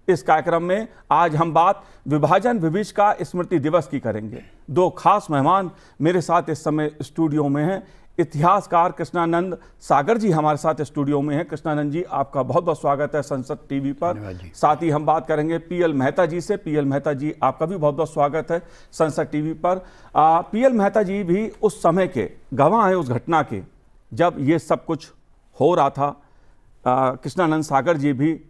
इस कार्यक्रम में आज हम बात विभाजन विभीषिका स्मृति दिवस की करेंगे। दो खास मेहमान मेरे साथ इस समय स्टूडियो में हैं। इतिहासकार कृष्णानंद सागर जी हमारे साथ स्टूडियो में हैं। कृष्णानंद जी, आपका बहुत बहुत स्वागत है संसद टीवी पर। साथ ही हम बात करेंगे पीएल मेहता जी से। पीएल मेहता जी, आपका भी बहुत बहुत स्वागत है संसद टीवी पर। पीएल मेहता जी भी उस समय के गवाह हैं, उस घटना के जब ये सब कुछ हो रहा था। कृष्णानंद सागर जी भी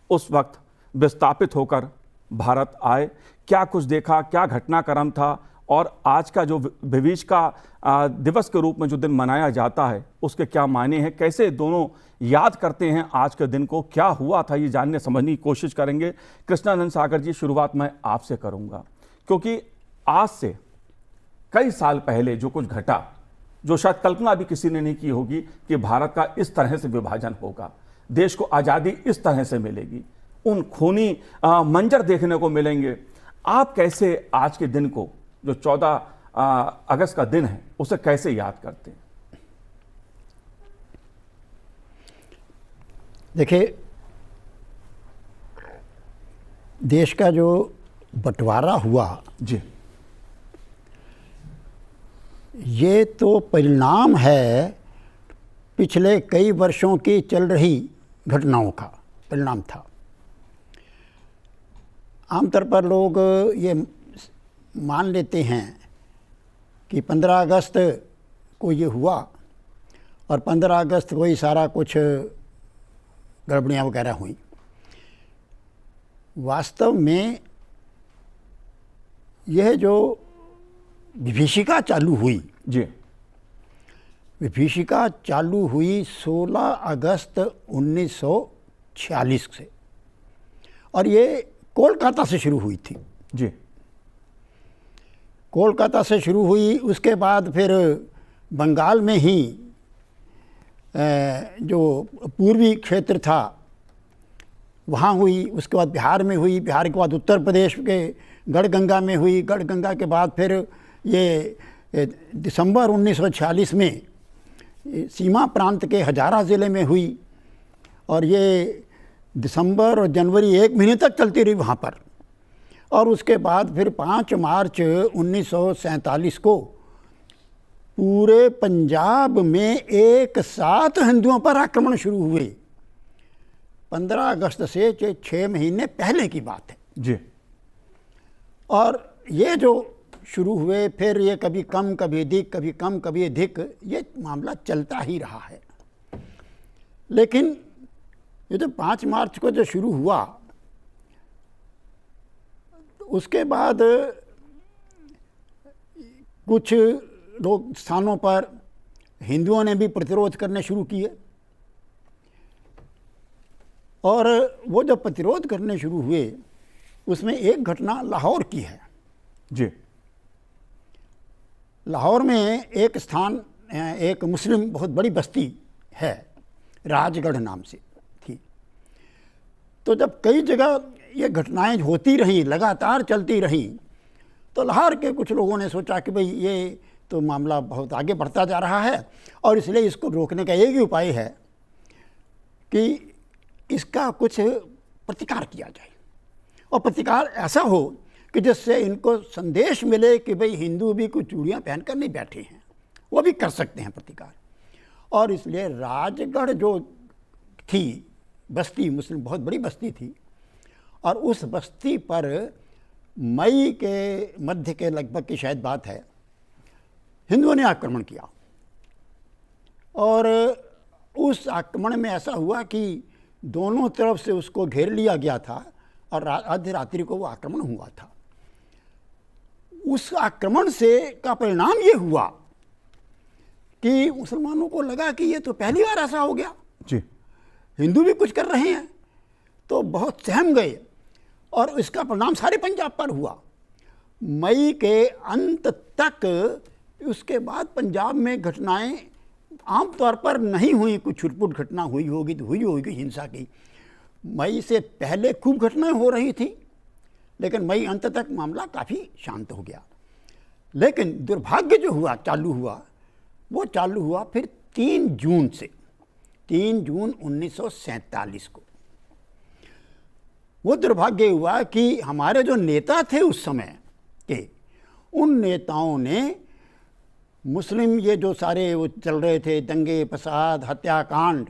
उस वक्त विस्थापित होकर भारत आए। क्या कुछ देखा, क्या घटनाक्रम था, और आज का जो विभीषिका दिवस के रूप में जो दिन मनाया जाता है उसके क्या मायने हैं, कैसे दोनों याद करते हैं आज के दिन को, क्या हुआ था, ये जानने समझने की कोशिश करेंगे। कृष्णानंद सागर जी, शुरुआत मैं आपसे करूंगा, क्योंकि आज से कई साल पहले जो कुछ घटा, जो शायद कल्पना भी किसी ने नहीं की होगी कि भारत का इस तरह से विभाजन होगा, देश को आज़ादी इस तरह से मिलेगी, उन खूनी मंजर देखने को मिलेंगे। आप कैसे आज के दिन को, जो 14 अगस्त का दिन है, उसे कैसे याद करते हैं? देखिए, देश का जो बंटवारा हुआ जी, ये तो परिणाम है पिछले कई वर्षों की चल रही घटनाओं का परिणाम था। आमतौर पर लोग ये मान लेते हैं कि 15 अगस्त को ये हुआ और 15 अगस्त को ही सारा कुछ गड़बड़ियाँ वगैरह हुई। वास्तव में यह जो विभीषिका चालू हुई जी, विभीषिका चालू हुई 16 अगस्त 1946 से, और ये कोलकाता से शुरू हुई थी। जी, कोलकाता से शुरू हुई, उसके बाद फिर बंगाल में ही जो पूर्वी क्षेत्र था वहाँ हुई, उसके बाद बिहार में हुई, बिहार के बाद उत्तर प्रदेश के गढ़गंगा में हुई, गढ़गंगा के बाद फिर ये दिसंबर 1946 में सीमा प्रांत के हजारा ज़िले में हुई, और ये दिसंबर और जनवरी 1 महीने तक चलती रही वहाँ पर। और उसके बाद फिर 5 मार्च 1947 को पूरे पंजाब में एक साथ हिंदुओं पर आक्रमण शुरू हुए। 15 अगस्त से 6 महीने पहले की बात है जी। और ये जो शुरू हुए, फिर ये कभी कम कभी अधिक, कभी कम कभी अधिक, ये मामला चलता ही रहा है। लेकिन ये जो 5 मार्च को जो शुरू हुआ, उसके बाद कुछ लोग स्थानों पर हिंदुओं ने भी प्रतिरोध करने शुरू किए, और वो जब प्रतिरोध करने शुरू हुए उसमें एक घटना लाहौर की है जी। लाहौर में एक स्थान, एक मुस्लिम बहुत बड़ी बस्ती है, राजगढ़ नाम से थी। तो जब कई जगह ये घटनाएं होती रहीं, लगातार चलती रहीं, तो लाहौर के कुछ लोगों ने सोचा कि भाई ये तो मामला बहुत आगे बढ़ता जा रहा है, और इसलिए इसको रोकने का एक ही उपाय है कि इसका कुछ प्रतिकार किया जाए, और प्रतिकार ऐसा हो कि जिससे इनको संदेश मिले कि भाई हिंदू भी कुछ चूड़ियाँ पहनकर नहीं बैठे हैं, वो भी कर सकते हैं प्रतिकार। और इसलिए राजगढ़ जो थी बस्ती, मुस्लिम बहुत बड़ी बस्ती थी, और उस बस्ती पर मई के मध्य के लगभग की शायद बात है, हिंदुओं ने आक्रमण किया। और उस आक्रमण में ऐसा हुआ कि दोनों तरफ से उसको घेर लिया गया था, और आधी रात्रि को वो आक्रमण हुआ था। उस आक्रमण से का परिणाम ये हुआ कि मुसलमानों को लगा कि ये तो पहली बार ऐसा हो गया जी, हिंदू भी कुछ कर रहे हैं, तो बहुत सहम गए, और इसका परिणाम सारे पंजाब पर हुआ। मई के अंत तक उसके बाद पंजाब में घटनाएं आमतौर पर नहीं हुई, कुछ छुटपुट घटना हुई होगी तो हुई होगी हिंसा की। मई से पहले खूब घटनाएं हो रही थी, लेकिन मई अंत तक मामला काफ़ी शांत हो गया। लेकिन दुर्भाग्य जो हुआ, वो चालू हुआ फिर 3 जून से, 3 जून 1947 को। वो दुर्भाग्य हुआ कि हमारे जो नेता थे उस समय के, उन नेताओं ने मुस्लिम ये जो सारे वो चल रहे थे दंगे फसाद हत्याकांड,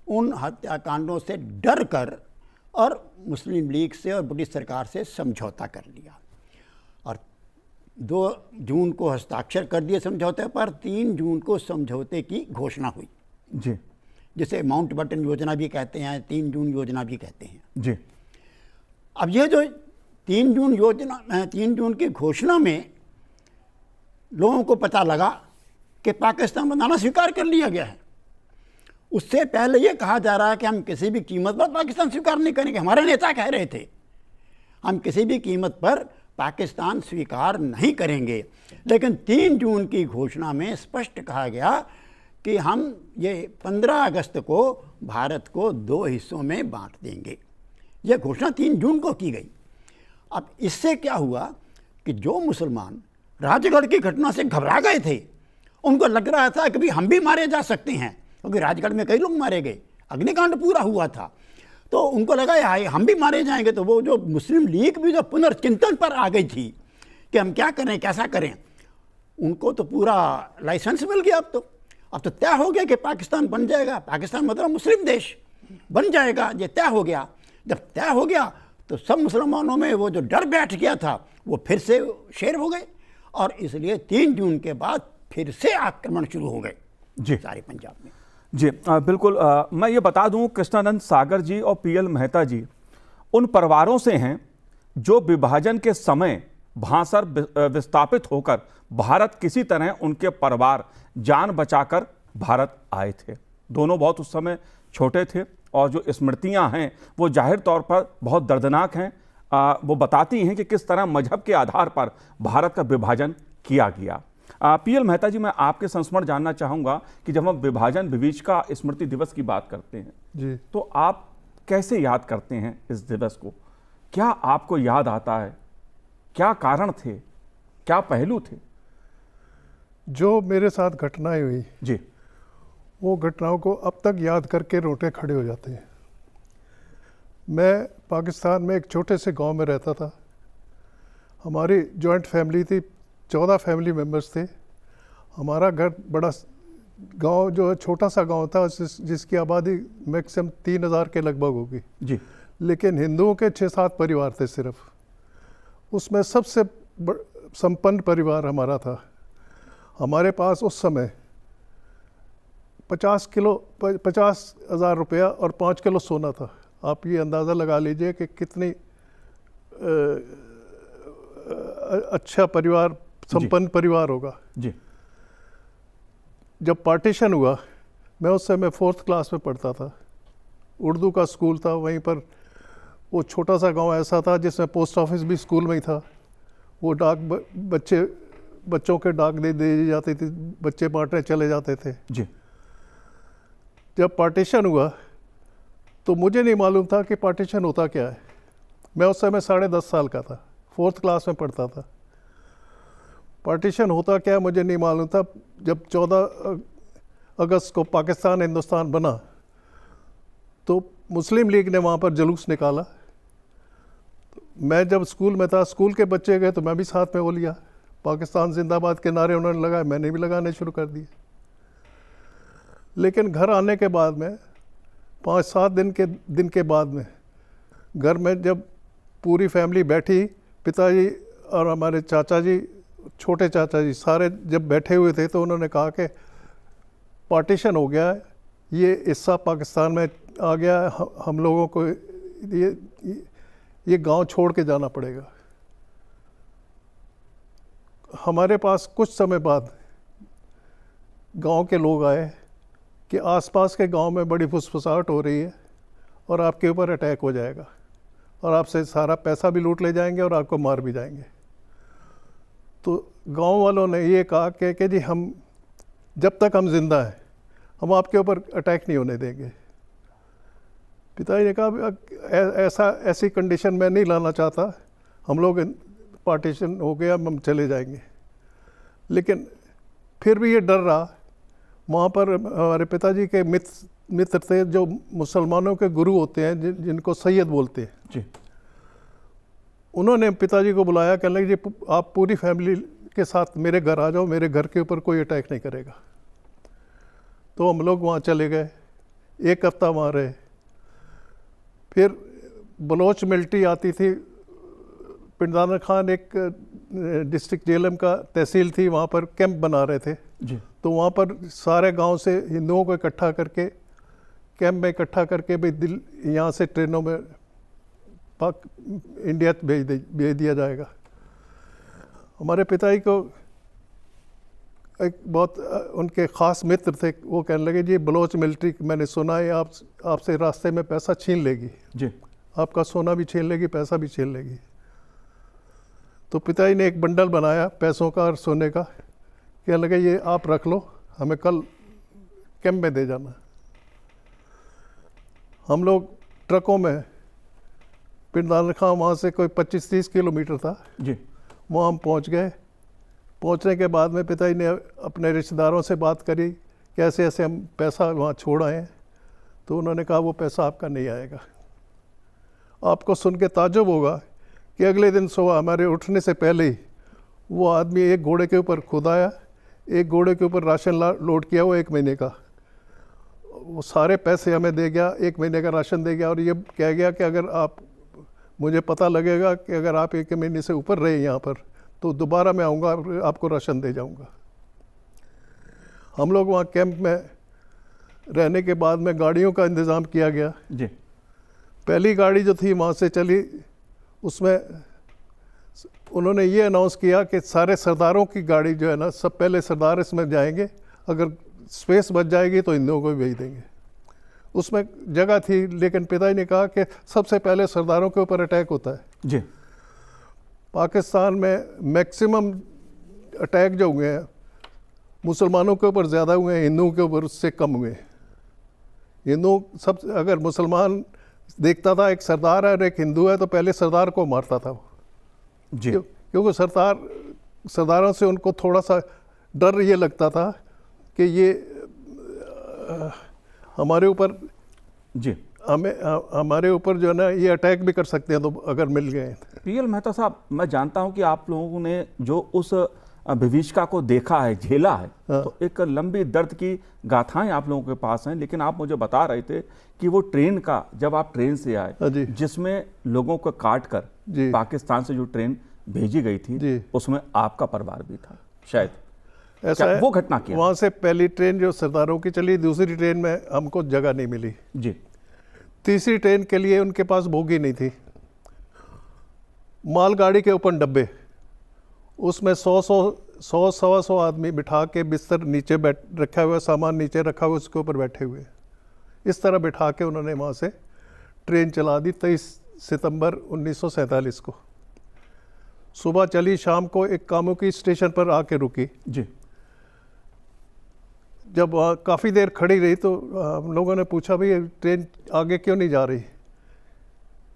उन हत्याकांडों से डर कर और मुस्लिम लीग से और ब्रिटिश सरकार से समझौता कर लिया और 2 जून को हस्ताक्षर कर दिए समझौते पर। 3 जून को समझौते की घोषणा हुई जी, जिसे माउंट बटन योजना भी कहते हैं, 3 जून योजना भी कहते हैं जी। अब ये जो 3 जून योजना, 3 जून की घोषणा में लोगों को पता लगा कि पाकिस्तान बनाना स्वीकार कर लिया गया है। उससे पहले ये कहा जा रहा है कि हम किसी भी कीमत पर पाकिस्तान स्वीकार नहीं करेंगे। हमारे नेता कह रहे थे हम किसी भी कीमत पर पाकिस्तान स्वीकार नहीं करेंगे, लेकिन 3 जून की घोषणा में स्पष्ट कहा गया कि हम ये 15 अगस्त को भारत को 2 हिस्सों में बांट देंगे। यह घोषणा 3 जून को की गई। अब इससे क्या हुआ कि जो मुसलमान राजगढ़ की घटना से घबरा गए थे, उनको लग रहा था कि भाई हम भी मारे जा सकते हैं, क्योंकि राजगढ़ में कई लोग मारे गए, अग्निकांड पूरा हुआ था, तो उनको लगा यार हम भी मारे जाएंगे। तो वो जो मुस्लिम लीग भी जो पुनर्चिंतन पर आ गई थी कि हम क्या करें कैसा करें, उनको तो पूरा लाइसेंस मिल गया। अब तो तय हो गया कि पाकिस्तान बन जाएगा, पाकिस्तान मतलब मुस्लिम देश बन जाएगा, ये तय हो गया। जब तय हो गया तो सब मुसलमानों में वो जो डर बैठ गया था वो फिर से शेर हो गए और इसलिए 3 जून के बाद फिर से आक्रमण शुरू हो गए जी सारे पंजाब में। जी बिल्कुल। मैं ये बता दूं, कृष्णानंद सागर जी और पीएल मेहता जी उन परिवारों से हैं जो विभाजन के समय भांसर विस्थापित होकर भारत किसी तरह उनके परिवार जान बचाकर भारत आए थे। दोनों बहुत उस समय छोटे थे और जो स्मृतियां हैं वो जाहिर तौर पर बहुत दर्दनाक हैं। वो बताती हैं कि किस तरह मजहब के आधार पर भारत का विभाजन किया गया। पीएल मेहता जी, मैं आपके संस्मरण जानना चाहूँगा कि जब हम विभाजन विभीषिका स्मृति दिवस की बात करते हैं जी, तो आप कैसे याद करते हैं इस दिवस को? क्या आपको याद आता है? क्या कारण थे, क्या पहलू थे? जो मेरे साथ घटनाएं हुई जी, वो घटनाओं को अब तक याद करके रोटे खड़े हो जाते हैं। मैं पाकिस्तान में एक छोटे से गांव में रहता था। हमारी जॉइंट फैमिली थी, 14 फैमिली मेम्बर्स थे। हमारा घर बड़ा गांव जो है छोटा सा गांव था जिसकी आबादी मैक्सिमम 3000 के लगभग होगी जी, लेकिन हिंदुओं के 6-7 परिवार थे सिर्फ। उसमें सबसे संपन्न परिवार हमारा था। हमारे पास उस समय 50,000 रुपया और 5 किलो सोना था। आप ये अंदाज़ा लगा लीजिए कि कितनी अच्छा परिवार, संपन्न परिवार होगा। जी, जब पार्टीशन हुआ, मैं उस समय 4th क्लास में पढ़ता था। उर्दू का स्कूल था वहीं पर। वो छोटा सा गांव ऐसा था जिसमें पोस्ट ऑफिस भी स्कूल में ही था। वो डाक बच्चों के डाक दे दी जाती थी, बच्चे बांटने चले जाते थे। जी, जब पार्टीशन हुआ तो मुझे नहीं मालूम था कि पार्टीशन होता क्या है। मैं उस समय 10.5 साल का था, 4th क्लास में पढ़ता था। पार्टीशन होता क्या है मुझे नहीं मालूम था। जब 14 अगस्त को पाकिस्तान हिंदुस्तान बना तो मुस्लिम लीग ने वहाँ पर जुलूस निकाला। मैं जब स्कूल में था, स्कूल के बच्चे गए तो मैं भी साथ में वो लिया। पाकिस्तान जिंदाबाद के नारे उन्होंने लगाए, मैंने भी लगाने शुरू कर दिए। लेकिन घर आने के बाद में 5-7 दिन के बाद में घर में जब पूरी फैमिली बैठी, पिताजी और हमारे चाचा जी, छोटे चाचा जी सारे जब बैठे हुए थे, तो उन्होंने कहा कि पार्टीशन हो गया है, ये हिस्सा पाकिस्तान में आ गया है, हम लोगों को ये गांव छोड़ के जाना पड़ेगा। हमारे पास कुछ समय बाद गांव के लोग आए कि आसपास के गांव में बड़ी फुसफुसाहट हो रही है और आपके ऊपर अटैक हो जाएगा और आपसे सारा पैसा भी लूट ले जाएंगे और आपको मार भी जाएंगे। तो गांव वालों ने ये कहा कि जी हम जब तक हम जिंदा हैं हम आपके ऊपर अटैक नहीं होने देंगे। पिताजी ने कहा ऐसी कंडीशन में नहीं लाना चाहता, हम लोग पार्टीशन हो गया, हम चले जाएंगे। लेकिन फिर भी ये डर रहा। वहाँ पर हमारे पिताजी के मित्र थे जो मुसलमानों के गुरु होते हैं, जिनको सैयद बोलते हैं। जी, उन्होंने पिताजी को बुलाया, कहने लगे जी आप पूरी फैमिली के साथ मेरे घर आ जाओ, मेरे घर के ऊपर कोई अटैक नहीं करेगा। तो हम लोग वहाँ चले गए, 1 हफ्ता वहाँ रहे। फिर बलोच मिलिट्री आती थी, पिंडाना खान एक डिस्ट्रिक्ट जेलम का तहसील थी, वहाँ पर कैंप बना रहे थे जी। तो वहाँ पर सारे गांव से हिंदुओं को इकट्ठा करके कैंप में इकट्ठा करके भाई यहाँ से ट्रेनों में इंडिया भेज दिया जाएगा। हमारे पिताजी को एक बहुत उनके ख़ास मित्र थे, वो कहने लगे जी बलोच मिलिट्री मैंने सुना है आपसे रास्ते में पैसा छीन लेगी जी, आपका सोना भी छीन लेगी, पैसा भी छीन लेगी। तो पिताजी ने एक बंडल बनाया पैसों का और सोने का, कहने लगे ये आप रख लो, हमें कल कैंप में दे जाना। हम लोग ट्रकों में, पिंडाना खां वहाँ से कोई 25-30 किलोमीटर था जी, वहाँ हम पहुँच गए। पहुँचने के बाद में पिताजी ने अपने रिश्तेदारों से बात करी कैसे ऐसे हम पैसा वहाँ छोड़ आए हैं। तो उन्होंने कहा वो पैसा आपका नहीं आएगा। आपको सुन के ताज्जुब होगा कि अगले दिन सुबह हमारे उठने से पहले ही वो आदमी एक घोड़े के ऊपर खुद आया, एक घोड़े के ऊपर राशन लोड किया वो 1 महीने का, वो सारे पैसे हमें दे गया, 1 महीने का राशन दे गया और ये कह गया कि अगर आप, मुझे पता लगेगा कि अगर आप 1 महीने से ऊपर रहे यहाँ पर तो दोबारा मैं आऊँगा आपको राशन दे जाऊँगा। हम लोग वहाँ कैंप में रहने के बाद में गाड़ियों का इंतज़ाम किया गया जी। पहली गाड़ी जो थी वहाँ से चली, उसमें उन्होंने ये अनाउंस किया कि सारे सरदारों की गाड़ी जो है ना, सब पहले सरदार इसमें जाएंगे, अगर स्पेस बच जाएगी तो हिंदुओं को भी भेज देंगे। उसमें जगह थी, लेकिन पिताजी ने कहा कि सबसे पहले सरदारों के ऊपर अटैक होता है। जी। पाकिस्तान में मैक्सिमम अटैक जो हुए हैं मुसलमानों के ऊपर ज़्यादा हुए हैं, हिंदुओं के ऊपर उससे कम हुए हैं। हिंदू सब, अगर मुसलमान देखता था एक सरदार है और एक हिंदू है तो पहले सरदार को मारता था वो जी। क्योंकि सरदारों से उनको थोड़ा सा डर ये लगता था कि ये हमारे ऊपर जी, हमारे ऊपर जो है ना ये अटैक भी कर सकते हैं तो अगर मिल गए। पीएल मेहता साहब, मैं जानता हूं कि आप लोगों ने जो उस विभीषिका को देखा है, झेला है, तो एक लंबी दर्द की गाथाएं आप लोगों के पास हैं, लेकिन आप मुझे बता रहे थे कि वो ट्रेन का, जब आप ट्रेन से आए जिसमें लोगों को काट कर पाकिस्तान से जो ट्रेन भेजी गई थी उसमें आपका परिवार भी था शायद, ऐसा है। वो घटना क्या? वहाँ से पहली ट्रेन जो सरदारों की चली, दूसरी ट्रेन में हमको जगह नहीं मिली जी। तीसरी ट्रेन के लिए उनके पास बोगी नहीं थी। मालगाड़ी के ऊपर डब्बे, उसमें 100-125 आदमी बिठा के बिस्तर नीचे रखा हुआ, सामान नीचे रखा हुआ, उसके ऊपर बैठे हुए, इस तरह बिठा के उन्होंने वहाँ से ट्रेन चला दी। 23 सितंबर 1947 को सुबह चली, शाम को एक कामुकी स्टेशन पर आके रुकी जी। जब वहाँ काफ़ी देर खड़ी रही तो हम लोगों ने पूछा भाई ट्रेन आगे क्यों नहीं जा रही।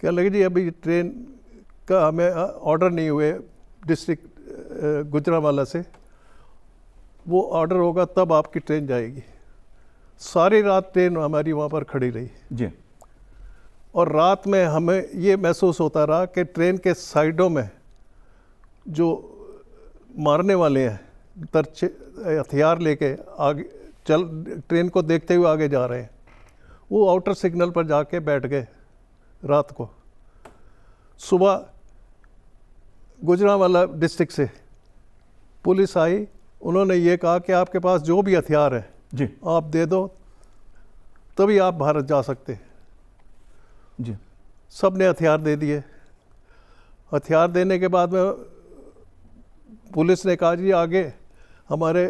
क्या लगे जी अभी ट्रेन का हमें ऑर्डर नहीं हुए डिस्ट्रिक्ट गुजरांवाला से, वो ऑर्डर होगा तब आपकी ट्रेन जाएगी। सारी रात ट्रेन हमारी वहाँ पर खड़ी रही जी। और रात में हमें ये महसूस होता रहा कि ट्रेन के साइडों में जो मारने वाले हैं तरछे हथियार लेके आगे ट्रेन को देखते हुए आगे जा रहे हैं, वो आउटर सिग्नल पर जाके बैठ गए रात को। सुबह गुजरांवाला डिस्ट्रिक्ट से पुलिस आई, उन्होंने ये कहा कि आपके पास जो भी हथियार है जी आप दे दो, तभी आप भारत जा सकते जी। सब ने हथियार दे दिए। हथियार देने के बाद में पुलिस ने कहा जी आगे हमारे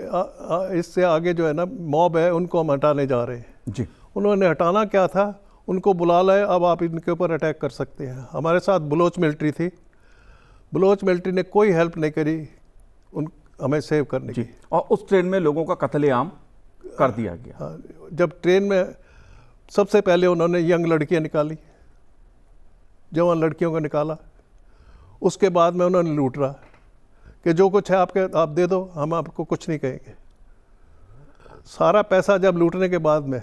इससे आगे जो है ना मॉब है उनको हम हटाने जा रहे हैं जी। उन्होंने हटाना क्या था, उनको बुला लाए, अब आप इनके ऊपर अटैक कर सकते हैं। हमारे साथ बलोच मिलिट्री थी, बलोच मिलिट्री ने कोई हेल्प नहीं करी हमें सेव करने की। और उस ट्रेन में लोगों का कत्लेआम कर दिया गया। हाँ, जब ट्रेन में सबसे पहले उन्होंने यंग लड़कियां निकाली, जवान लड़कियों को निकाला, उसके बाद में उन्होंने लूट रहा कि जो कुछ है आप दे दो, हम आपको कुछ नहीं कहेंगे। सारा पैसा जब लूटने के बाद में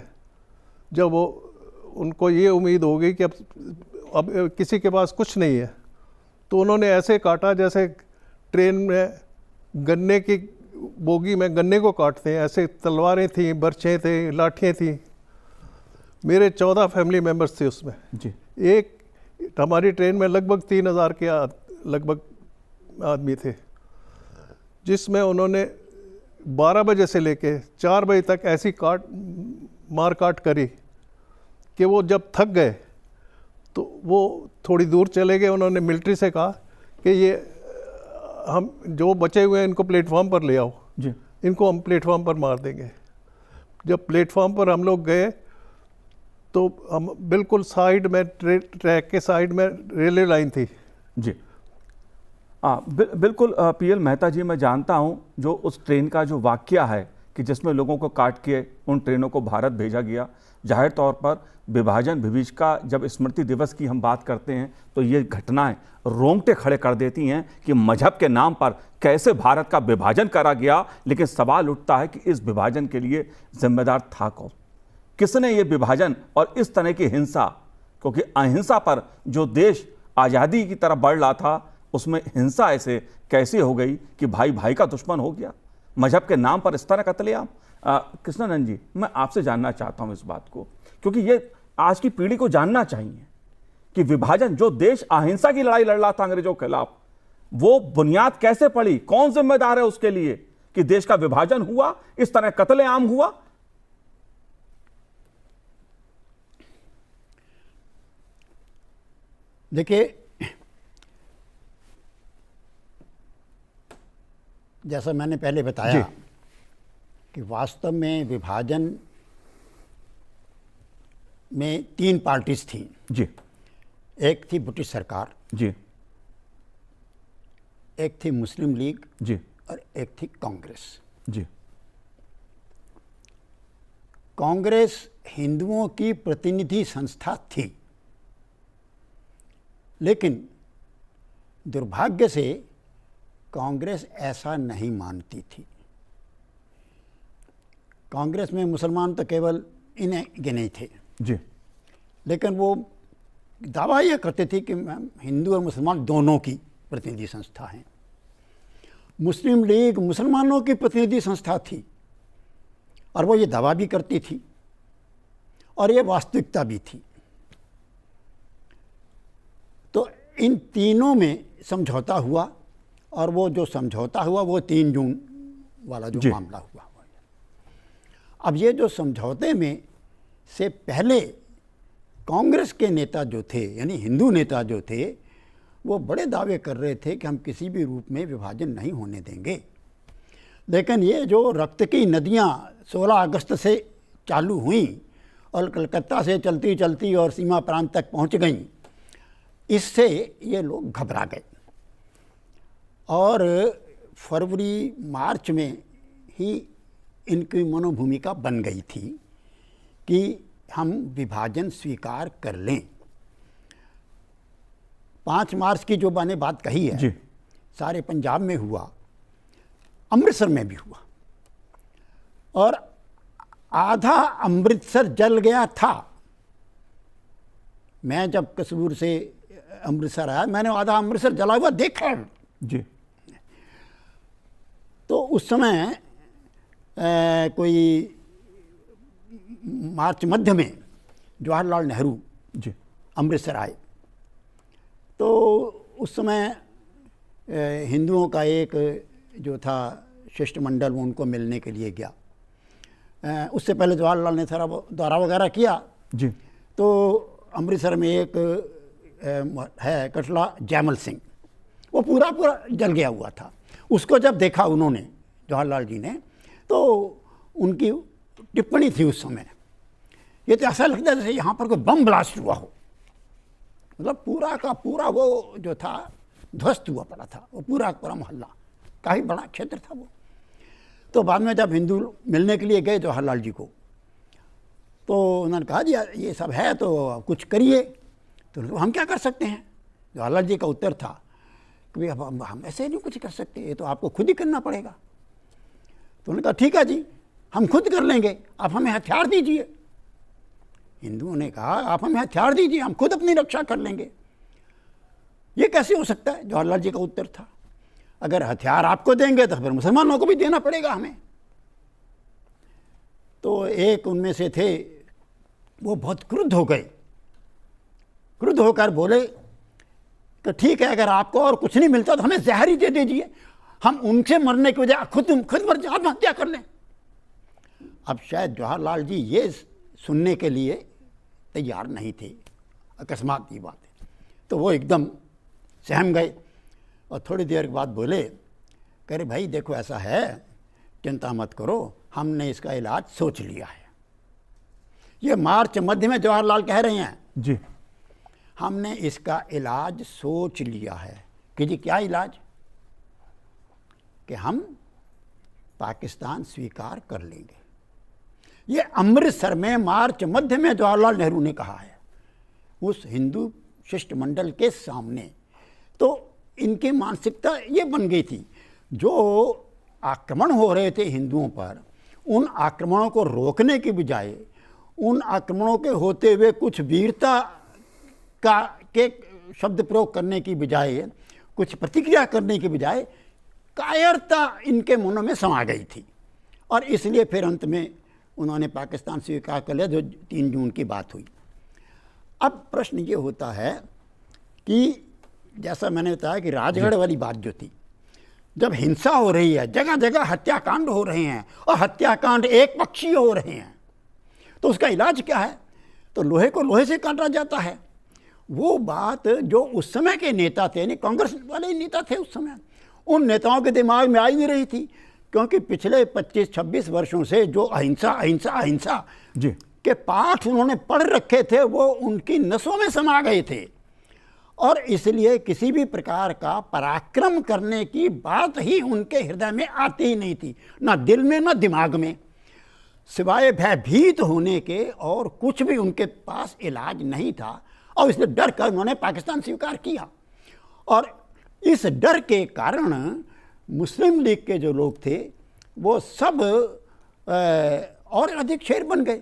जब उनको ये उम्मीद हो गई कि अब किसी के पास कुछ नहीं है, तो उन्होंने ऐसे काटा जैसे ट्रेन में गन्ने की बोगी में गन्ने को काटते हैं, ऐसे तलवारें थी, बर्छें थे, लाठियाँ थी। मेरे 14 फैमिली मेम्बर्स थे उसमें जी। एक हमारी ट्रेन में लगभग 3000 के लगभग आदमी थे, जिसमें उन्होंने 12 बजे से लेके 4 बजे तक ऐसी मार काट करी कि वो जब थक गए तो वो थोड़ी दूर चले गए। उन्होंने मिलिट्री से कहा कि ये हम जो बचे हुए हैं इनको प्लेटफॉर्म पर ले आओ जी। इनको हम प्लेटफॉर्म पर मार देंगे। जब प्लेटफॉर्म पर हम लोग गए तो हम बिल्कुल साइड में ट्रैक के साइड में रेलवे लाइन थी। जी बिल्कुल पीएल मेहता जी, मैं जानता हूं जो उस ट्रेन का जो वाकया है कि जिसमें लोगों को काट के उन ट्रेनों को भारत भेजा गया। जाहिर तौर पर विभाजन विभीषिका जब स्मृति दिवस की हम बात करते हैं तो ये घटनाएं रोंगटे खड़े कर देती हैं कि मजहब के नाम पर कैसे भारत का विभाजन करा गया। लेकिन सवाल उठता है कि इस विभाजन के लिए जिम्मेदार था कौन, किसने ये विभाजन और इस तरह की हिंसा, क्योंकि अहिंसा पर जो देश आज़ादी की तरफ बढ़ रहा था उसमें हिंसा ऐसे कैसे हो गई कि भाई भाई का दुश्मन हो गया, मजहब के नाम पर इस तरह कत्लेआम। कृष्णानंद जी, मैं आपसे जानना चाहता हूं इस बात को, क्योंकि ये आज की पीढ़ी को जानना चाहिए कि विभाजन, जो देश अहिंसा की लड़ाई लड़ रहा था अंग्रेजों के खिलाफ, वो बुनियाद कैसे पड़ी, कौन जिम्मेदार है उसके लिए कि देश का विभाजन हुआ, इस तरह कत्लेआम हुआ। देखिए, जैसा मैंने पहले बताया कि वास्तव में विभाजन में 3 पार्टीज थी जी। एक थी ब्रिटिश सरकार जी। एक थी मुस्लिम लीग जी। और एक थी कांग्रेस जी। कांग्रेस हिंदुओं की प्रतिनिधि संस्था थी, लेकिन दुर्भाग्य से कांग्रेस ऐसा नहीं मानती थी। कांग्रेस में मुसलमान तो केवल इन्हें गिने थे जी। लेकिन वो दावा यह करते थे कि हिंदू और मुसलमान दोनों की प्रतिनिधि संस्था है। मुस्लिम लीग मुसलमानों की प्रतिनिधि संस्था थी और वो ये दावा भी करती थी और ये वास्तविकता भी थी। तो इन तीनों में समझौता हुआ और वो जो समझौता हुआ वो 3 जून वाला जो मामला हुआ। अब ये जो समझौते में से पहले कांग्रेस के नेता जो थे, यानी हिंदू नेता जो थे, वो बड़े दावे कर रहे थे कि हम किसी भी रूप में विभाजन नहीं होने देंगे। लेकिन ये जो रक्त की नदियाँ 16 अगस्त से चालू हुई और कलकत्ता से चलती चलती और सीमा प्रांत तक पहुँच गईं, इससे ये लोग घबरा गए और फरवरी मार्च में ही इनकी मनोभूमिका बन गई थी कि हम विभाजन स्वीकार कर लें। 5 मार्च की जो मैंने बात कही है जी। सारे पंजाब में हुआ, अमृतसर में भी हुआ और आधा अमृतसर जल गया था। मैं जब कसूर से अमृतसर आया, मैंने आधा अमृतसर जला हुआ देखा जी। तो उस समय कोई मार्च मध्य में जवाहरलाल नेहरू जी अमृतसर आए। तो उस समय हिंदुओं का एक जो था शिष्टमंडल, वो उनको मिलने के लिए गया। उससे पहले जवाहरलाल ने सारा दौरा वगैरह किया जी। तो अमृतसर में एक है कटला जैमल सिंह, वो पूरा जल गया हुआ था। उसको जब देखा उन्होंने, जवाहरलाल जी ने, तो उनकी टिप्पणी थी उस समय, ये तो ऐसा लगता है जैसे यहाँ पर कोई बम ब्लास्ट हुआ हो। मतलब पूरा का पूरा वो जो था ध्वस्त हुआ पड़ा था, वो पूरा मोहल्ला, काफ़ी बड़ा क्षेत्र था वो। तो बाद में जब हिंदू मिलने के लिए गए जवाहरलाल जी को, तो उन्होंने कहा जी ये सब है तो कुछ करिए। तो हम क्या कर सकते हैं? जवाहरलाल जी का उत्तर था कि भाई अब हम ऐसे नहीं कुछ कर सकते, ये तो आपको खुद ही करना पड़ेगा। तो उन्होंने कहा ठीक है जी, हम खुद कर लेंगे, आप हमें हथियार दीजिए। हिंदुओं ने कहा आप हमें हथियार दीजिए, हम खुद अपनी रक्षा कर लेंगे। ये कैसे हो सकता है? जवाहरलाल जी का उत्तर था, अगर हथियार आपको देंगे तो फिर मुसलमानों को भी देना पड़ेगा हमें। तो एक उनमें से थे, वो बहुत क्रुद्ध हो गए, क्रुद्ध होकर बोले कि ठीक है, अगर आपको और कुछ नहीं मिलता तो हमें जहर ही दे दीजिए, हम उनसे मरने की वजह खुद मर जाए, आत्महत्या कर लें। अब शायद जवाहरलाल जी ये सुनने के लिए तैयार नहीं थे, अकस्मात की बात है। तो वो एकदम सहम गए और थोड़ी देर के बाद बोले, कह रहे भाई देखो ऐसा है, चिंता मत करो, हमने इसका इलाज सोच लिया है। ये मार्च मध्य में जवाहरलाल कह रहे हैं जी, हमने इसका इलाज सोच लिया है। कि जी क्या इलाज? कि हम पाकिस्तान स्वीकार कर लेंगे। ये अमृतसर में मार्च मध्य में जवाहरलाल नेहरू ने कहा है उस हिंदू शिष्टमंडल के सामने। तो इनकी मानसिकता ये बन गई थी, जो आक्रमण हो रहे थे हिंदुओं पर, उन आक्रमणों को रोकने की बजाय, उन आक्रमणों के होते हुए कुछ वीरता के शब्द प्रयोग करने की बजाय, कुछ प्रतिक्रिया करने की बजाय कायरता इनके मनों में समा गई थी। और इसलिए फिर अंत में उन्होंने पाकिस्तान स्वीकार कर लिया, जो 3 जून की बात हुई। अब प्रश्न ये होता है कि जैसा मैंने बताया कि राजगढ़ वाली बात जो थी, जब हिंसा हो रही है, जगह जगह हत्याकांड हो रहे हैं और हत्याकांड एक पक्षीय हो रहे हैं, तो उसका इलाज क्या है? तो लोहे को लोहे से काटा जाता है। वो बात जो उस समय के नेता थे, यानी कांग्रेस वाले नेता थे उस समय, उन नेताओं के दिमाग में आ ही नहीं रही थी, क्योंकि पिछले 25-26 वर्षों से जो अहिंसा अहिंसा अहिंसा जी के पाठ उन्होंने पढ़ रखे थे, वो उनकी नसों में समा गए थे। और इसलिए किसी भी प्रकार का पराक्रम करने की बात ही उनके हृदय में आती ही नहीं थी, ना दिल में ना दिमाग में। सिवाय भयभीत होने के और कुछ भी उनके पास इलाज नहीं था, और इसलिए डर कर उन्होंने पाकिस्तान स्वीकार किया। और इस डर के कारण मुस्लिम लीग के जो लोग थे वो सब और अधिक शेर बन गए।